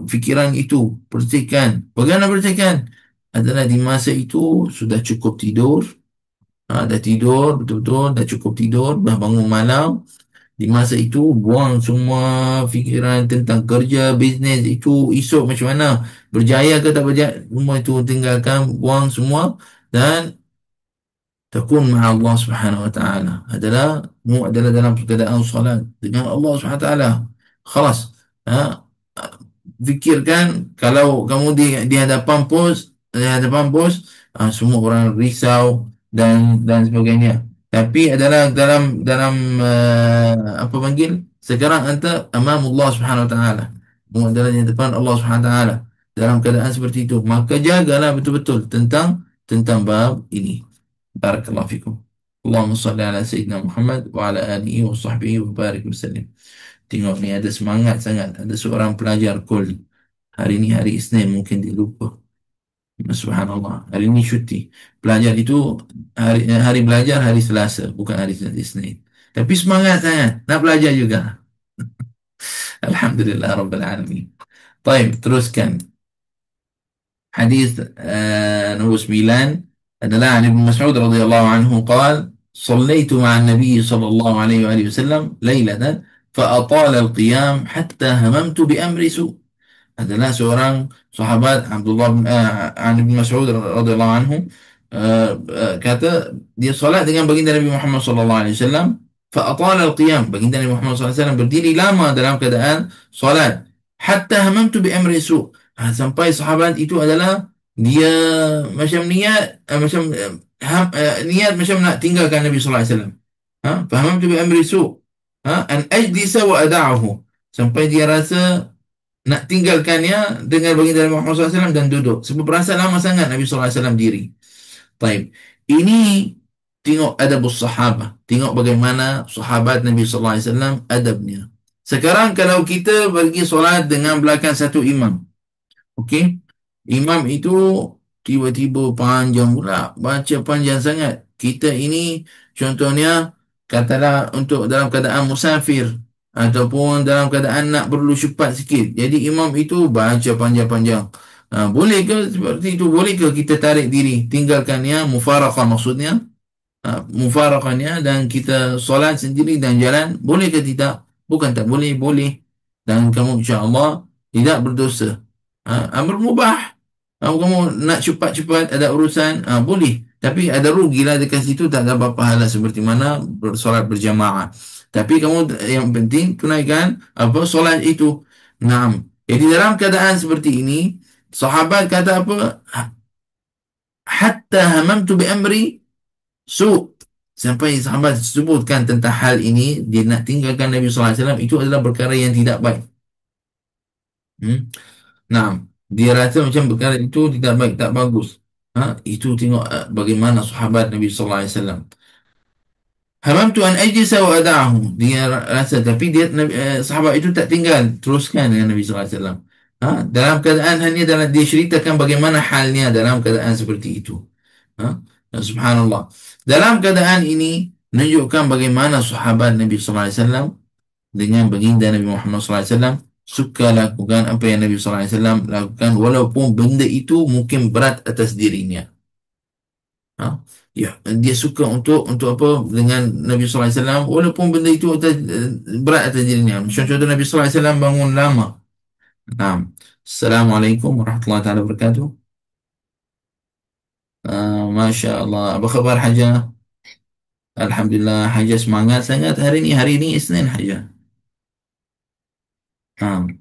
Fikiran itu. Bersihkan. Bagaimana bersihkan? Adalah di masa itu sudah cukup tidur. Dah tidur. Betul-betul. Dah cukup tidur. Dah bangun malam. Di masa itu buang semua fikiran tentang kerja, bisnes itu esok macam mana. Berjaya ke tak berjaya. Semua itu tinggalkan. Buang semua. Dan takun ma'a Allah Subhanahu wa taala adalah adalah dalam keadaan salat dengan Allah Subhanahu wa taala. Khalas. Ha? fikirkan kalau kamu di hadapan bos, semua orang risau dan sebagainya. Tapi adalah dalam apa panggil? Sekarang anda amamullah Subhanahu wa taala. Kamu adalah di depan Allah Subhanahu wa taala dalam keadaan seperti itu. Maka jagalah betul-betul tentang bab ini. Barakallahu fikum. Allahumma salli ala Sayyidina Muhammad wa ala alihi wa sahbihi wa barik wa sallim. Tengok ni ada semangat sangat. Ada seorang pelajar kul. Hari ni hari Isnin mungkin dia lupa. Subhanallah. Hari ni cuti. Pelajar itu hari belajar hari Selasa, bukan hari Isnin. Tapi semangat sangat. Nak belajar juga. Alhamdulillah Rabbil Alamin. Baik, teruskan. Hadis nombor 9 adalah عن ابن مسعود رضي الله عنه قال صليت مع النبي صلى الله عليه وآله وسلم ليلة فأطال القيام حتى هممت بأمر سوء. adalah seorang sahabat Abdullah bin Mas'ud radhiyallahu anhu kata dia solat dengan baginda Nabi Muhammad sallallahu alaihi wasallam fa atala al-qiyam, baginda Nabi Muhammad sallallahu alaihi wasallam berdiri lama dalam keadaan solat hatta hamamtu bi amri su'. Sampai sahabat itu adalah dia macam niat niat macam nak tinggalkan Nabi sallallahu alaihi wasallam. Fahamtu bi amri su', an ajlisa wa ada'ahu, sampai dia rasa nak tinggalkannya dengan baginda Nabi Muhammad SAW dan duduk. Sebab berasa lama sangat Nabi SAW diri. Taib. Ini tengok adabus sahabah. Tengok bagaimana sahabat Nabi SAW adabnya. Sekarang kalau kita pergi solat dengan belakang satu imam. Okey. Imam itu tiba-tiba panjang pula. Baca panjang sangat. Kita ini contohnya katalah untuk dalam keadaan musafir ataupun dalam keadaan nak perlu cepat sikit. Jadi imam itu baca panjang-panjang. Boleh ke seperti itu? Boleh ke kita tarik diri? Tinggalkannya mufaraqah maksudnya. Mufaraqahnya dan kita solat sendiri dan jalan. Boleh ke tidak? Bukan tak boleh. Boleh. Dan kamu insya-Allah tidak berdosa. Amr mubah. Kamu nak cepat-cepat ada urusan, boleh. Tapi ada rugilah dekat situ, tak ada apa pahala seperti mana solat berjamaah. Tapi kamu yang penting tunaikan apa solat itu. Naam. Jadi dalam keadaan seperti ini, sahabat kata apa? Hatta hamamtu bi amri su. Sampai sahabat sebutkan tentang hal ini, dia nak tinggalkan Nabi sallallahu alaihi wasallam, itu adalah perkara yang tidak baik. Hmm? Nah, dia rasa macam perkara itu tidak baik, tak bagus. Itu tengok bagaimana sahabat Nabi sallallahu alaihi wasallam. Hamamtu an ajlisa wa ada'ahu. Dia rasa tapi dia sahabat itu tak tinggal, teruskan dengan Nabi sallallahu alaihi wasallam. Dalam keadaan hanya dalam dia ceritakan bagaimana halnya dalam keadaan seperti itu. Subhanallah. Dalam keadaan ini menunjukkan bagaimana sahabat Nabi sallallahu alaihi wasallam dengan baginda Nabi Muhammad sallallahu alaihi wasallam suka lakukan apa yang Nabi sallallahu alaihi wasallam lakukan walaupun benda itu mungkin berat atas dirinya. Ha? Ya, dia suka untuk apa dengan Nabi sallallahu alaihi wasallam walaupun benda itu berat atas dirinya. Contoh Nabi sallallahu alaihi wasallam bangun lama. Naam. Assalamualaikum warahmatullahi taala wabarakatuh. Masya Allah. Apa khabar Haja? Alhamdulillah Haja semangat sangat hari ini. Hari ini Isnin Haja. Naam.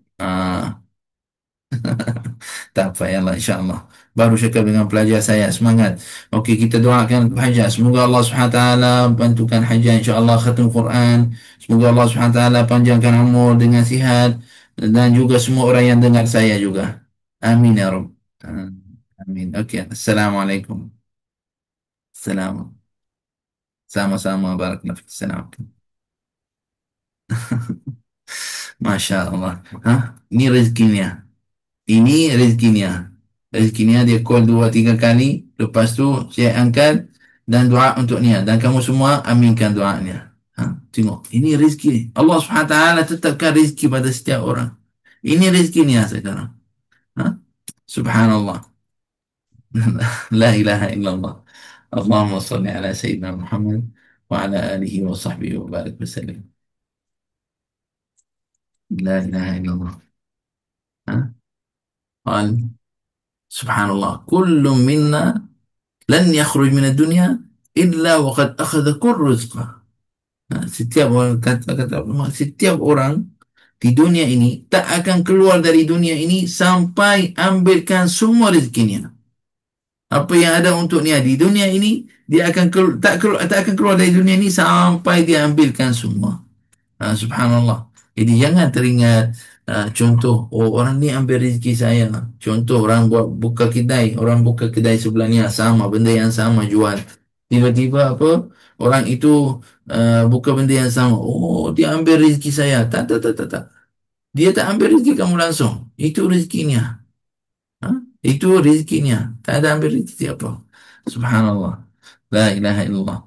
Tak apa ya Allah insyaAllah. Baru cakap dengan pelajar saya semangat. Okey, kita doakan untuk Hajjah. Semoga Allah SWT bantukan Hajjah insyaAllah khatam Quran. Semoga Allah SWT panjangkan umur dengan sihat dan juga semua orang yang dengar saya juga. Amin ya Rabb. Amin. Okey, Assalamualaikum. Salam. Sama-sama. Barakallahu fiik. Salam. Masya Allah. Ini rezekinya. Ini rezekinya. Rezekinya dia call 2-3 kali. Lepas tu saya angkat dan doa untuk dia. Dan kamu semua aminkan doanya. Tengok. Ini rezeki. Allah SWT tetapkan rezeki pada setiap orang. Ini rezekinya sekarang. Subhanallah. La ilaha illallah. Allahumma salli ala Sayyidina Muhammad wa ala alihi wa sahbihi wa barik wa sallim. La ilaha illallah. قال سبحان الله كل منا لن يخرج من الدنيا إلا وقد أخذ كل رزقه. Setiap orang kata setiap orang di dunia ini tak akan keluar dari dunia ini sampai ambilkan semua rezekinya. Apa yang ada untuk dia di dunia ini, dia akan tak akan keluar dari dunia ini sampai dia ambilkan semua. Subhanallah. Jadi jangan teringat contoh, oh orang ni ambil rezeki saya. Contoh orang buka kedai, orang buka kedai sebelahnya sama, benda yang sama jual. Tiba-tiba apa? Orang itu buka benda yang sama. Oh, dia ambil rezeki saya. Tak, tak, tak, tak, tak. Dia tak ambil rezeki kamu langsung. Itu rezekinya. Ha? Itu rezekinya. Tak ada ambil rezeki apa. Subhanallah. La ilaha illallah.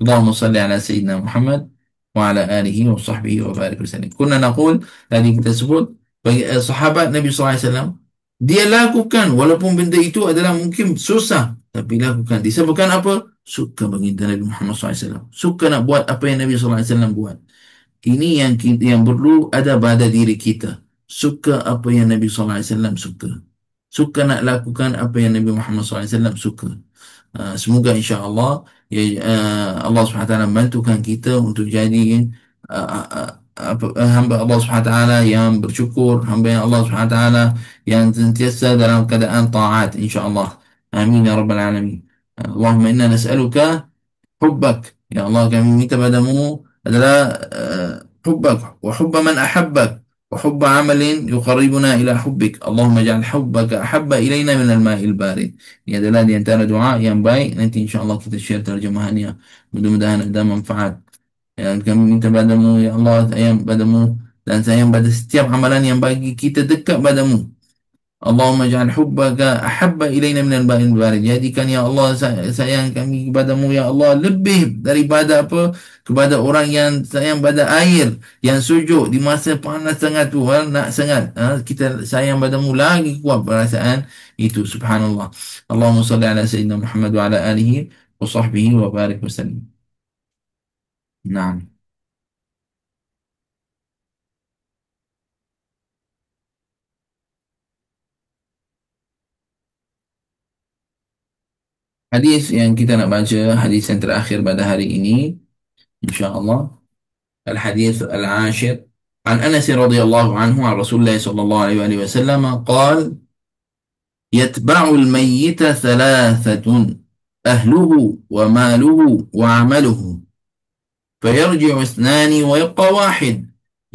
اللهم صل على سيدنا محمد وعلى آله وصحبه وبارك وسلم. كنا نقول tadi kita sebut bagi sahabat Nabi SAW, dia lakukan walaupun benda itu adalah mungkin susah, tapi lakukan disebabkan apa? Suka baginda Nabi Muhammad SAW, suka nak buat apa yang Nabi SAW buat. Ini yang perlu ada pada diri kita. Suka apa yang Nabi SAW suka. Suka nak lakukan apa yang Nabi Muhammad SAW suka. Semoga insya-Allah Allah SWT membantukan kita untuk jadi hamba Allah SWT yang bersyukur, hamba yang Allah SWT yang sentiasa dalam keadaan taat insya-Allah. Amin ya rabbal alamin. Allahumma inna nas'aluka حبك يا الله kami minta padamu adalah حبك وحب من أحبك وحب عمل يقربنا إلى حبك اللهم اجعل حبك أحب إلينا من الماء البارد. Ini adalah di antara doa yang baik, nanti insyaAllah kita share terjemahannya, mudah-mudahan ada manfaat. Yang kami minta padamu ya Allah, sayang padamu dan sayang pada setiap amalan yang bagi kita dekat padamu. Allahumma ja'al hubbaka ahabba ilayna minal ma'il barid. Jadikan ya Allah sayang kami kepadamu ya Allah lebih daripada apa? Kepada orang yang sayang pada air yang sejuk di masa panas sangat tu, nak sangat. Kita sayang padamu lagi kuat perasaan itu, subhanallah. Allahumma salli ala sayyidina Muhammad wa ala alihi wa sahbihi wa barik wa sallim. Naam. Hadis yang kita nak baca, hadis yang terakhir pada hari ini, insya-Allah. الحديث العاشر عن أنس رضي الله عنه عن رسول الله صلى الله عليه وآله وسلم قال: يتبع الميت ثلاثة: أهله وماله وعمله، فيرجع اثنان ويبقى واحد.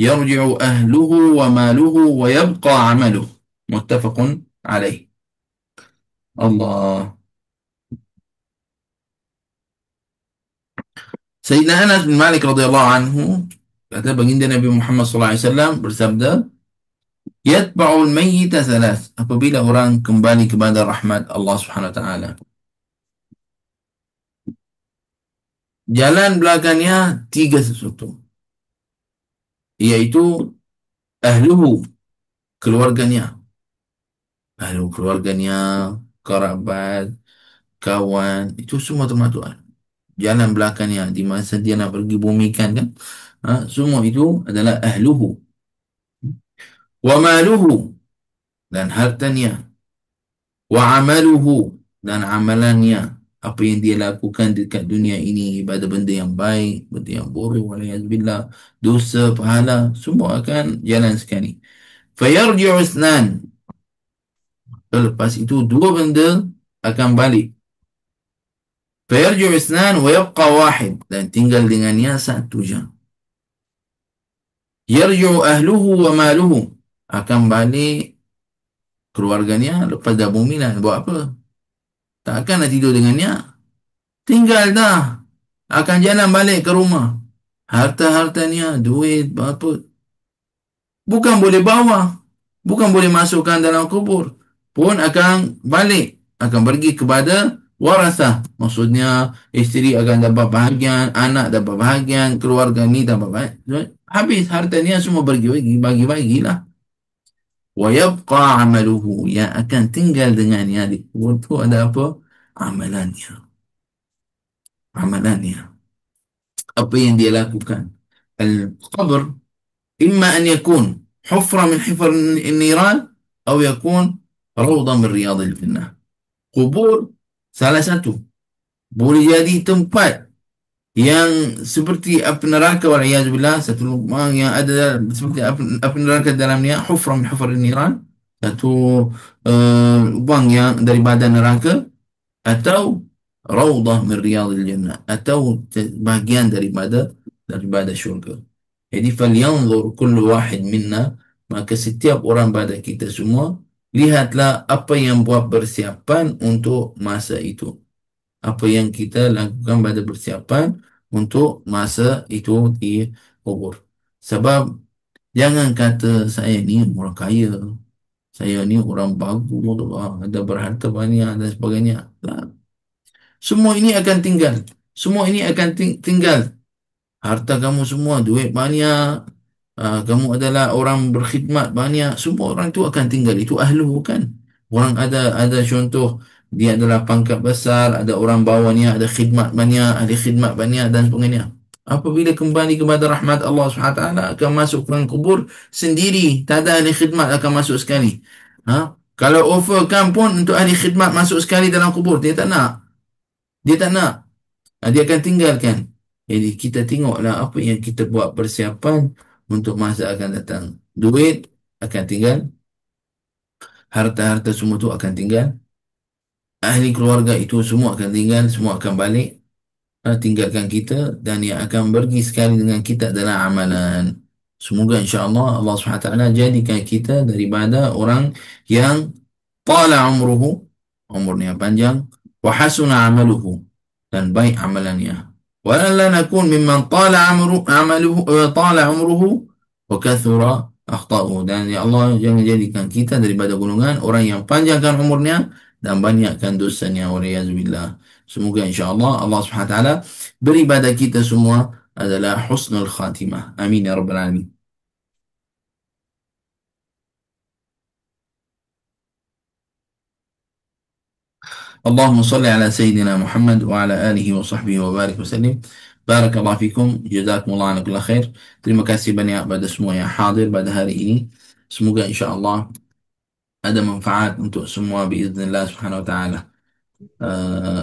يرجع أهله وماله ويبقى عمله. متفق عليه. الله. Sayyidina Anas bin Malik radhiyallahu anhu kata baginda Nabi Muhammad sallallahu alaihi wasallam bersabda, Yatba'ul mayyita salas. Apabila orang kembali kepada rahmat Allah Subhanahu wa taala, jalan belakangnya tiga sesuatu, yaitu ahluhu, keluarganya, ahlu keluarganya, kerabat, kawan, itu semua termasuk jalan belakangnya di masa dia nak pergi bumikan kan. Semua itu adalah ahluhu. Wa maluhu, dan hartanya. Wa amaluhu, dan amalannya, apa yang dia lakukan dekat dunia ini, ibadah benda yang baik, benda yang buruk, waliyazbillah, dosa, pahala, semua akan jalan sekali. Fayarji'u isnan, lepas itu dua benda akan balik. Fayarji'u isnan wa yabqa wahid, dan tinggal dengannya satu je. Yarji'u ahluhu wa maluhu, akan balik keluarganya lepas dah bumi nak buat apa? Takkan nak tidur dengannya. Tinggal dah. Akan jalan balik ke rumah. Harta-hartanya, duit, apa. Bukan boleh bawa. Bukan boleh masukkan dalam kubur. Pun akan balik. Akan pergi kepada warasah. Maksudnya, isteri akan dapat bahagian, anak dapat bahagian, keluarga ni dapat bahagian. Habis hartanya semua bagi-bagilah. Wa yabqa amaluhu, yang akan tinggal dengannya di kubur itu ada apa? Amalannya. Amalannya. Apa yang dia lakukan. Al-qabr imma an yakun hufra min hifar niran atau yakun rawdah min riyadil jannah. Kubur salah satu boleh jadi tempat yang seperti api neraka, waliyahzubillah, satu lubang yang ada seperti api neraka dalamnya, hufrah min hufar niran, satu lubang yang dari badan neraka, atau raudah min riyadil jannah, atau bahagian daripada syurga. Jadi falyanzur kullu wahid minna, maka setiap orang pada kita semua, lihatlah apa yang buat persiapan untuk masa itu. Apa yang kita lakukan pada persiapan untuk masa itu di kubur. Sebab jangan kata saya ni orang kaya, saya ni orang bagus, ada berharta banyak dan sebagainya. Tak. Semua ini akan tinggal. Semua ini akan tinggal. Harta kamu semua, duit banyak, kamu adalah orang berkhidmat banyak, semua orang itu akan tinggal. Itu ahlu, bukan? Orang ada contoh, dia adalah pangkat besar, ada orang bawahnya, ada khidmat banyak, ahli khidmat banyak dan sebagainya. Apabila kembali kepada rahmat Allah SWT, akan masuk ke kubur sendiri. Tak ada ahli khidmat akan masuk sekali. Kalau offerkan pun untuk ahli khidmat masuk sekali dalam kubur, dia tak nak. Dia tak nak. Dia akan tinggalkan. Jadi kita tengoklah apa yang kita buat persiapan untuk masa akan datang. Duit akan tinggal, harta-harta semua tu akan tinggal, ahli keluarga itu semua akan tinggal, semua akan balik, tinggalkan kita, dan yang akan pergi sekali dengan kita adalah amalan. Semoga insya-Allah Allah SWT jadikan kita daripada orang yang Tala umruhu, umurnya panjang, wa hasuna amaluhu, dan baik amalannya. Wa la nakun mimman tala umruhu wa kathura akhtauhu. Dan ya Allah, jangan jadikan kita daripada golongan orang yang panjangkan umurnya dan banyakkan dosanya, waliyazubillah. Semoga insya-Allah Allah Subhanahu wa taala beri pada kita semua adalah husnul khatimah. Amin ya rabbal alamin. اللهم صل على سيدنا محمد وعلى آله وصحبه وبارك وسلم. بارك الله فيكم. جزاكم الله عنا كل خير. Terima kasih banyak pada semua yang hadir pada hari ini. Semoga insya-Allah ada manfaat untuk semua biiznillah subhanahu wa ta'ala.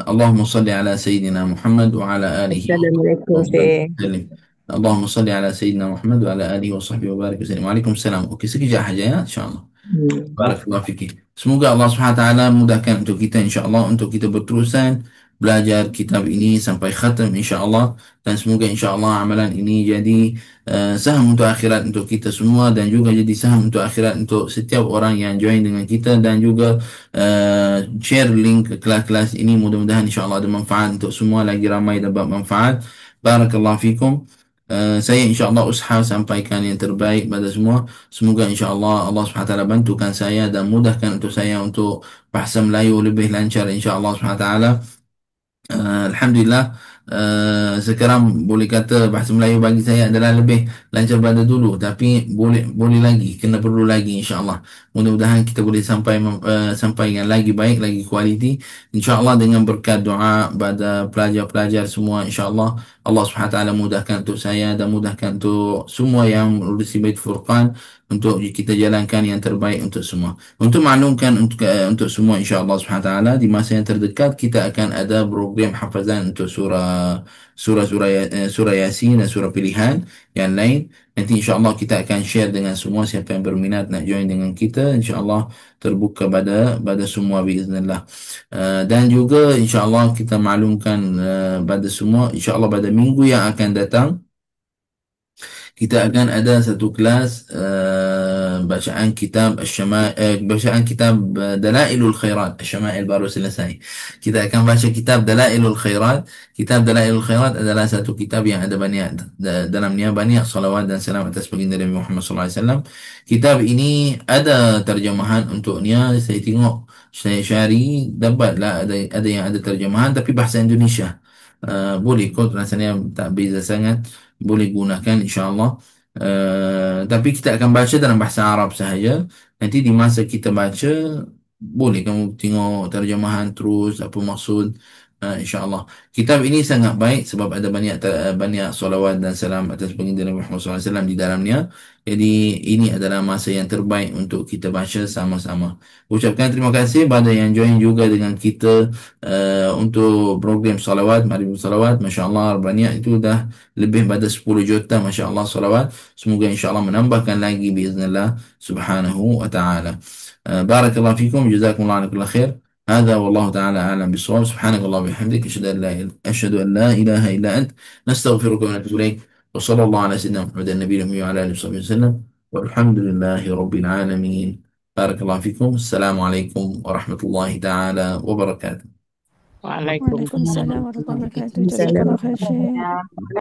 اللهم صل على سيدنا محمد وعلى آله Assalamualaikum, وصحبه Syekh. وسلم. اللهم صل على سيدنا محمد وعلى آله وصحبه وبارك وسلم. وعليكم السلام. Okey, sekejap saja ya, insya-Allah. Barakallahu fikir. Semoga Allah SWT mudahkan untuk kita insya-Allah untuk kita berterusan belajar kitab ini sampai khatam insya-Allah, dan semoga insya-Allah amalan ini jadi saham untuk akhirat untuk kita semua, dan juga jadi saham untuk akhirat untuk setiap orang yang join dengan kita, dan juga share link ke kelas-kelas ini. Mudah-mudahan insya-Allah ada manfaat untuk semua, lagi ramai dapat manfaat. Barakallahu fikum. Saya insya-Allah usaha sampaikan yang terbaik pada semua. Semoga insya-Allah Allah SWT bantukan saya dan mudahkan untuk saya untuk bahasa Melayu lebih lancar insya-Allah SWT. Alhamdulillah, sekarang boleh kata bahasa Melayu bagi saya adalah lebih lancar pada dulu, tapi boleh boleh lagi, kena perlu lagi insya-Allah. Mudah-mudahan kita boleh sampai yang lagi baik, lagi kualiti insya-Allah, dengan berkat doa pada pelajar-pelajar semua insya-Allah. Allah Subhanahu wa taala mudahkan untuk saya dan mudahkan untuk semua yang menerusi Bait Furqan untuk kita jalankan yang terbaik untuk semua. Untuk maklumkan untuk semua insya-Allah Subhanahu wa taala, di masa yang terdekat kita akan ada program hafazan untuk surah Yasin dan surah pilihan yang lain. Nanti insya-Allah kita akan share dengan semua siapa yang berminat nak join dengan kita, insya-Allah terbuka pada semua biiznillah. Dan juga insya-Allah kita maklumkan pada semua, insya-Allah pada minggu yang akan datang kita akan ada satu kelas bacaan kitab Dalailul Khairat. Syama'il baru selesai. Kita akan baca kitab Dalailul Khairat. Kitab Dalailul Khairat adalah satu kitab yang ada banyak dalamnya banyak salawat dan salam atas baginda Nabi Muhammad SAW. Kitab ini ada terjemahan untuknya. Saya tengok, saya cari, dapatlah ada yang ada terjemahan tapi bahasa Indonesia. Boleh kot, rasanya tak beza sangat, boleh gunakan insya-Allah. Tapi kita akan baca dalam bahasa Arab sahaja. Nanti di masa kita baca, boleh kamu tengok terjemahan terus apa maksud InsyaAllah. Kitab ini sangat baik sebab ada banyak solawat dan salam atas baginda Nabi Muhammad SAW di dalamnya. Jadi ini adalah masa yang terbaik untuk kita baca sama-sama. Ucapkan terima kasih pada yang join juga dengan kita untuk program solawat, Maghrib Solawat. Masya Allah, banyak itu dah lebih pada 10 juta Masya Allah solawat. Semoga insya Allah menambahkan lagi biiznillah subhanahu wa ta'ala. Barakallahu fikum, jazakumullah ala kulli khair. هذا والله تعالى أعلم بالصواب. سبحانك اللهم وبحمدك أشهد أن لا إله إلا أنت نستغفرك ونتوب إليك. وصلى الله على سيدنا محمد النبي الأمي وعلى آله وصحبه وسلم والحمد لله رب العالمين. بارك الله فيكم. السلام عليكم ورحمة الله تعالى وبركاته. Waalaikumsalam Waalaikumsalam warahmatullahi wabarakatuh. warahmatullahi Jazakallah khair, Syekh. wabarakatuh.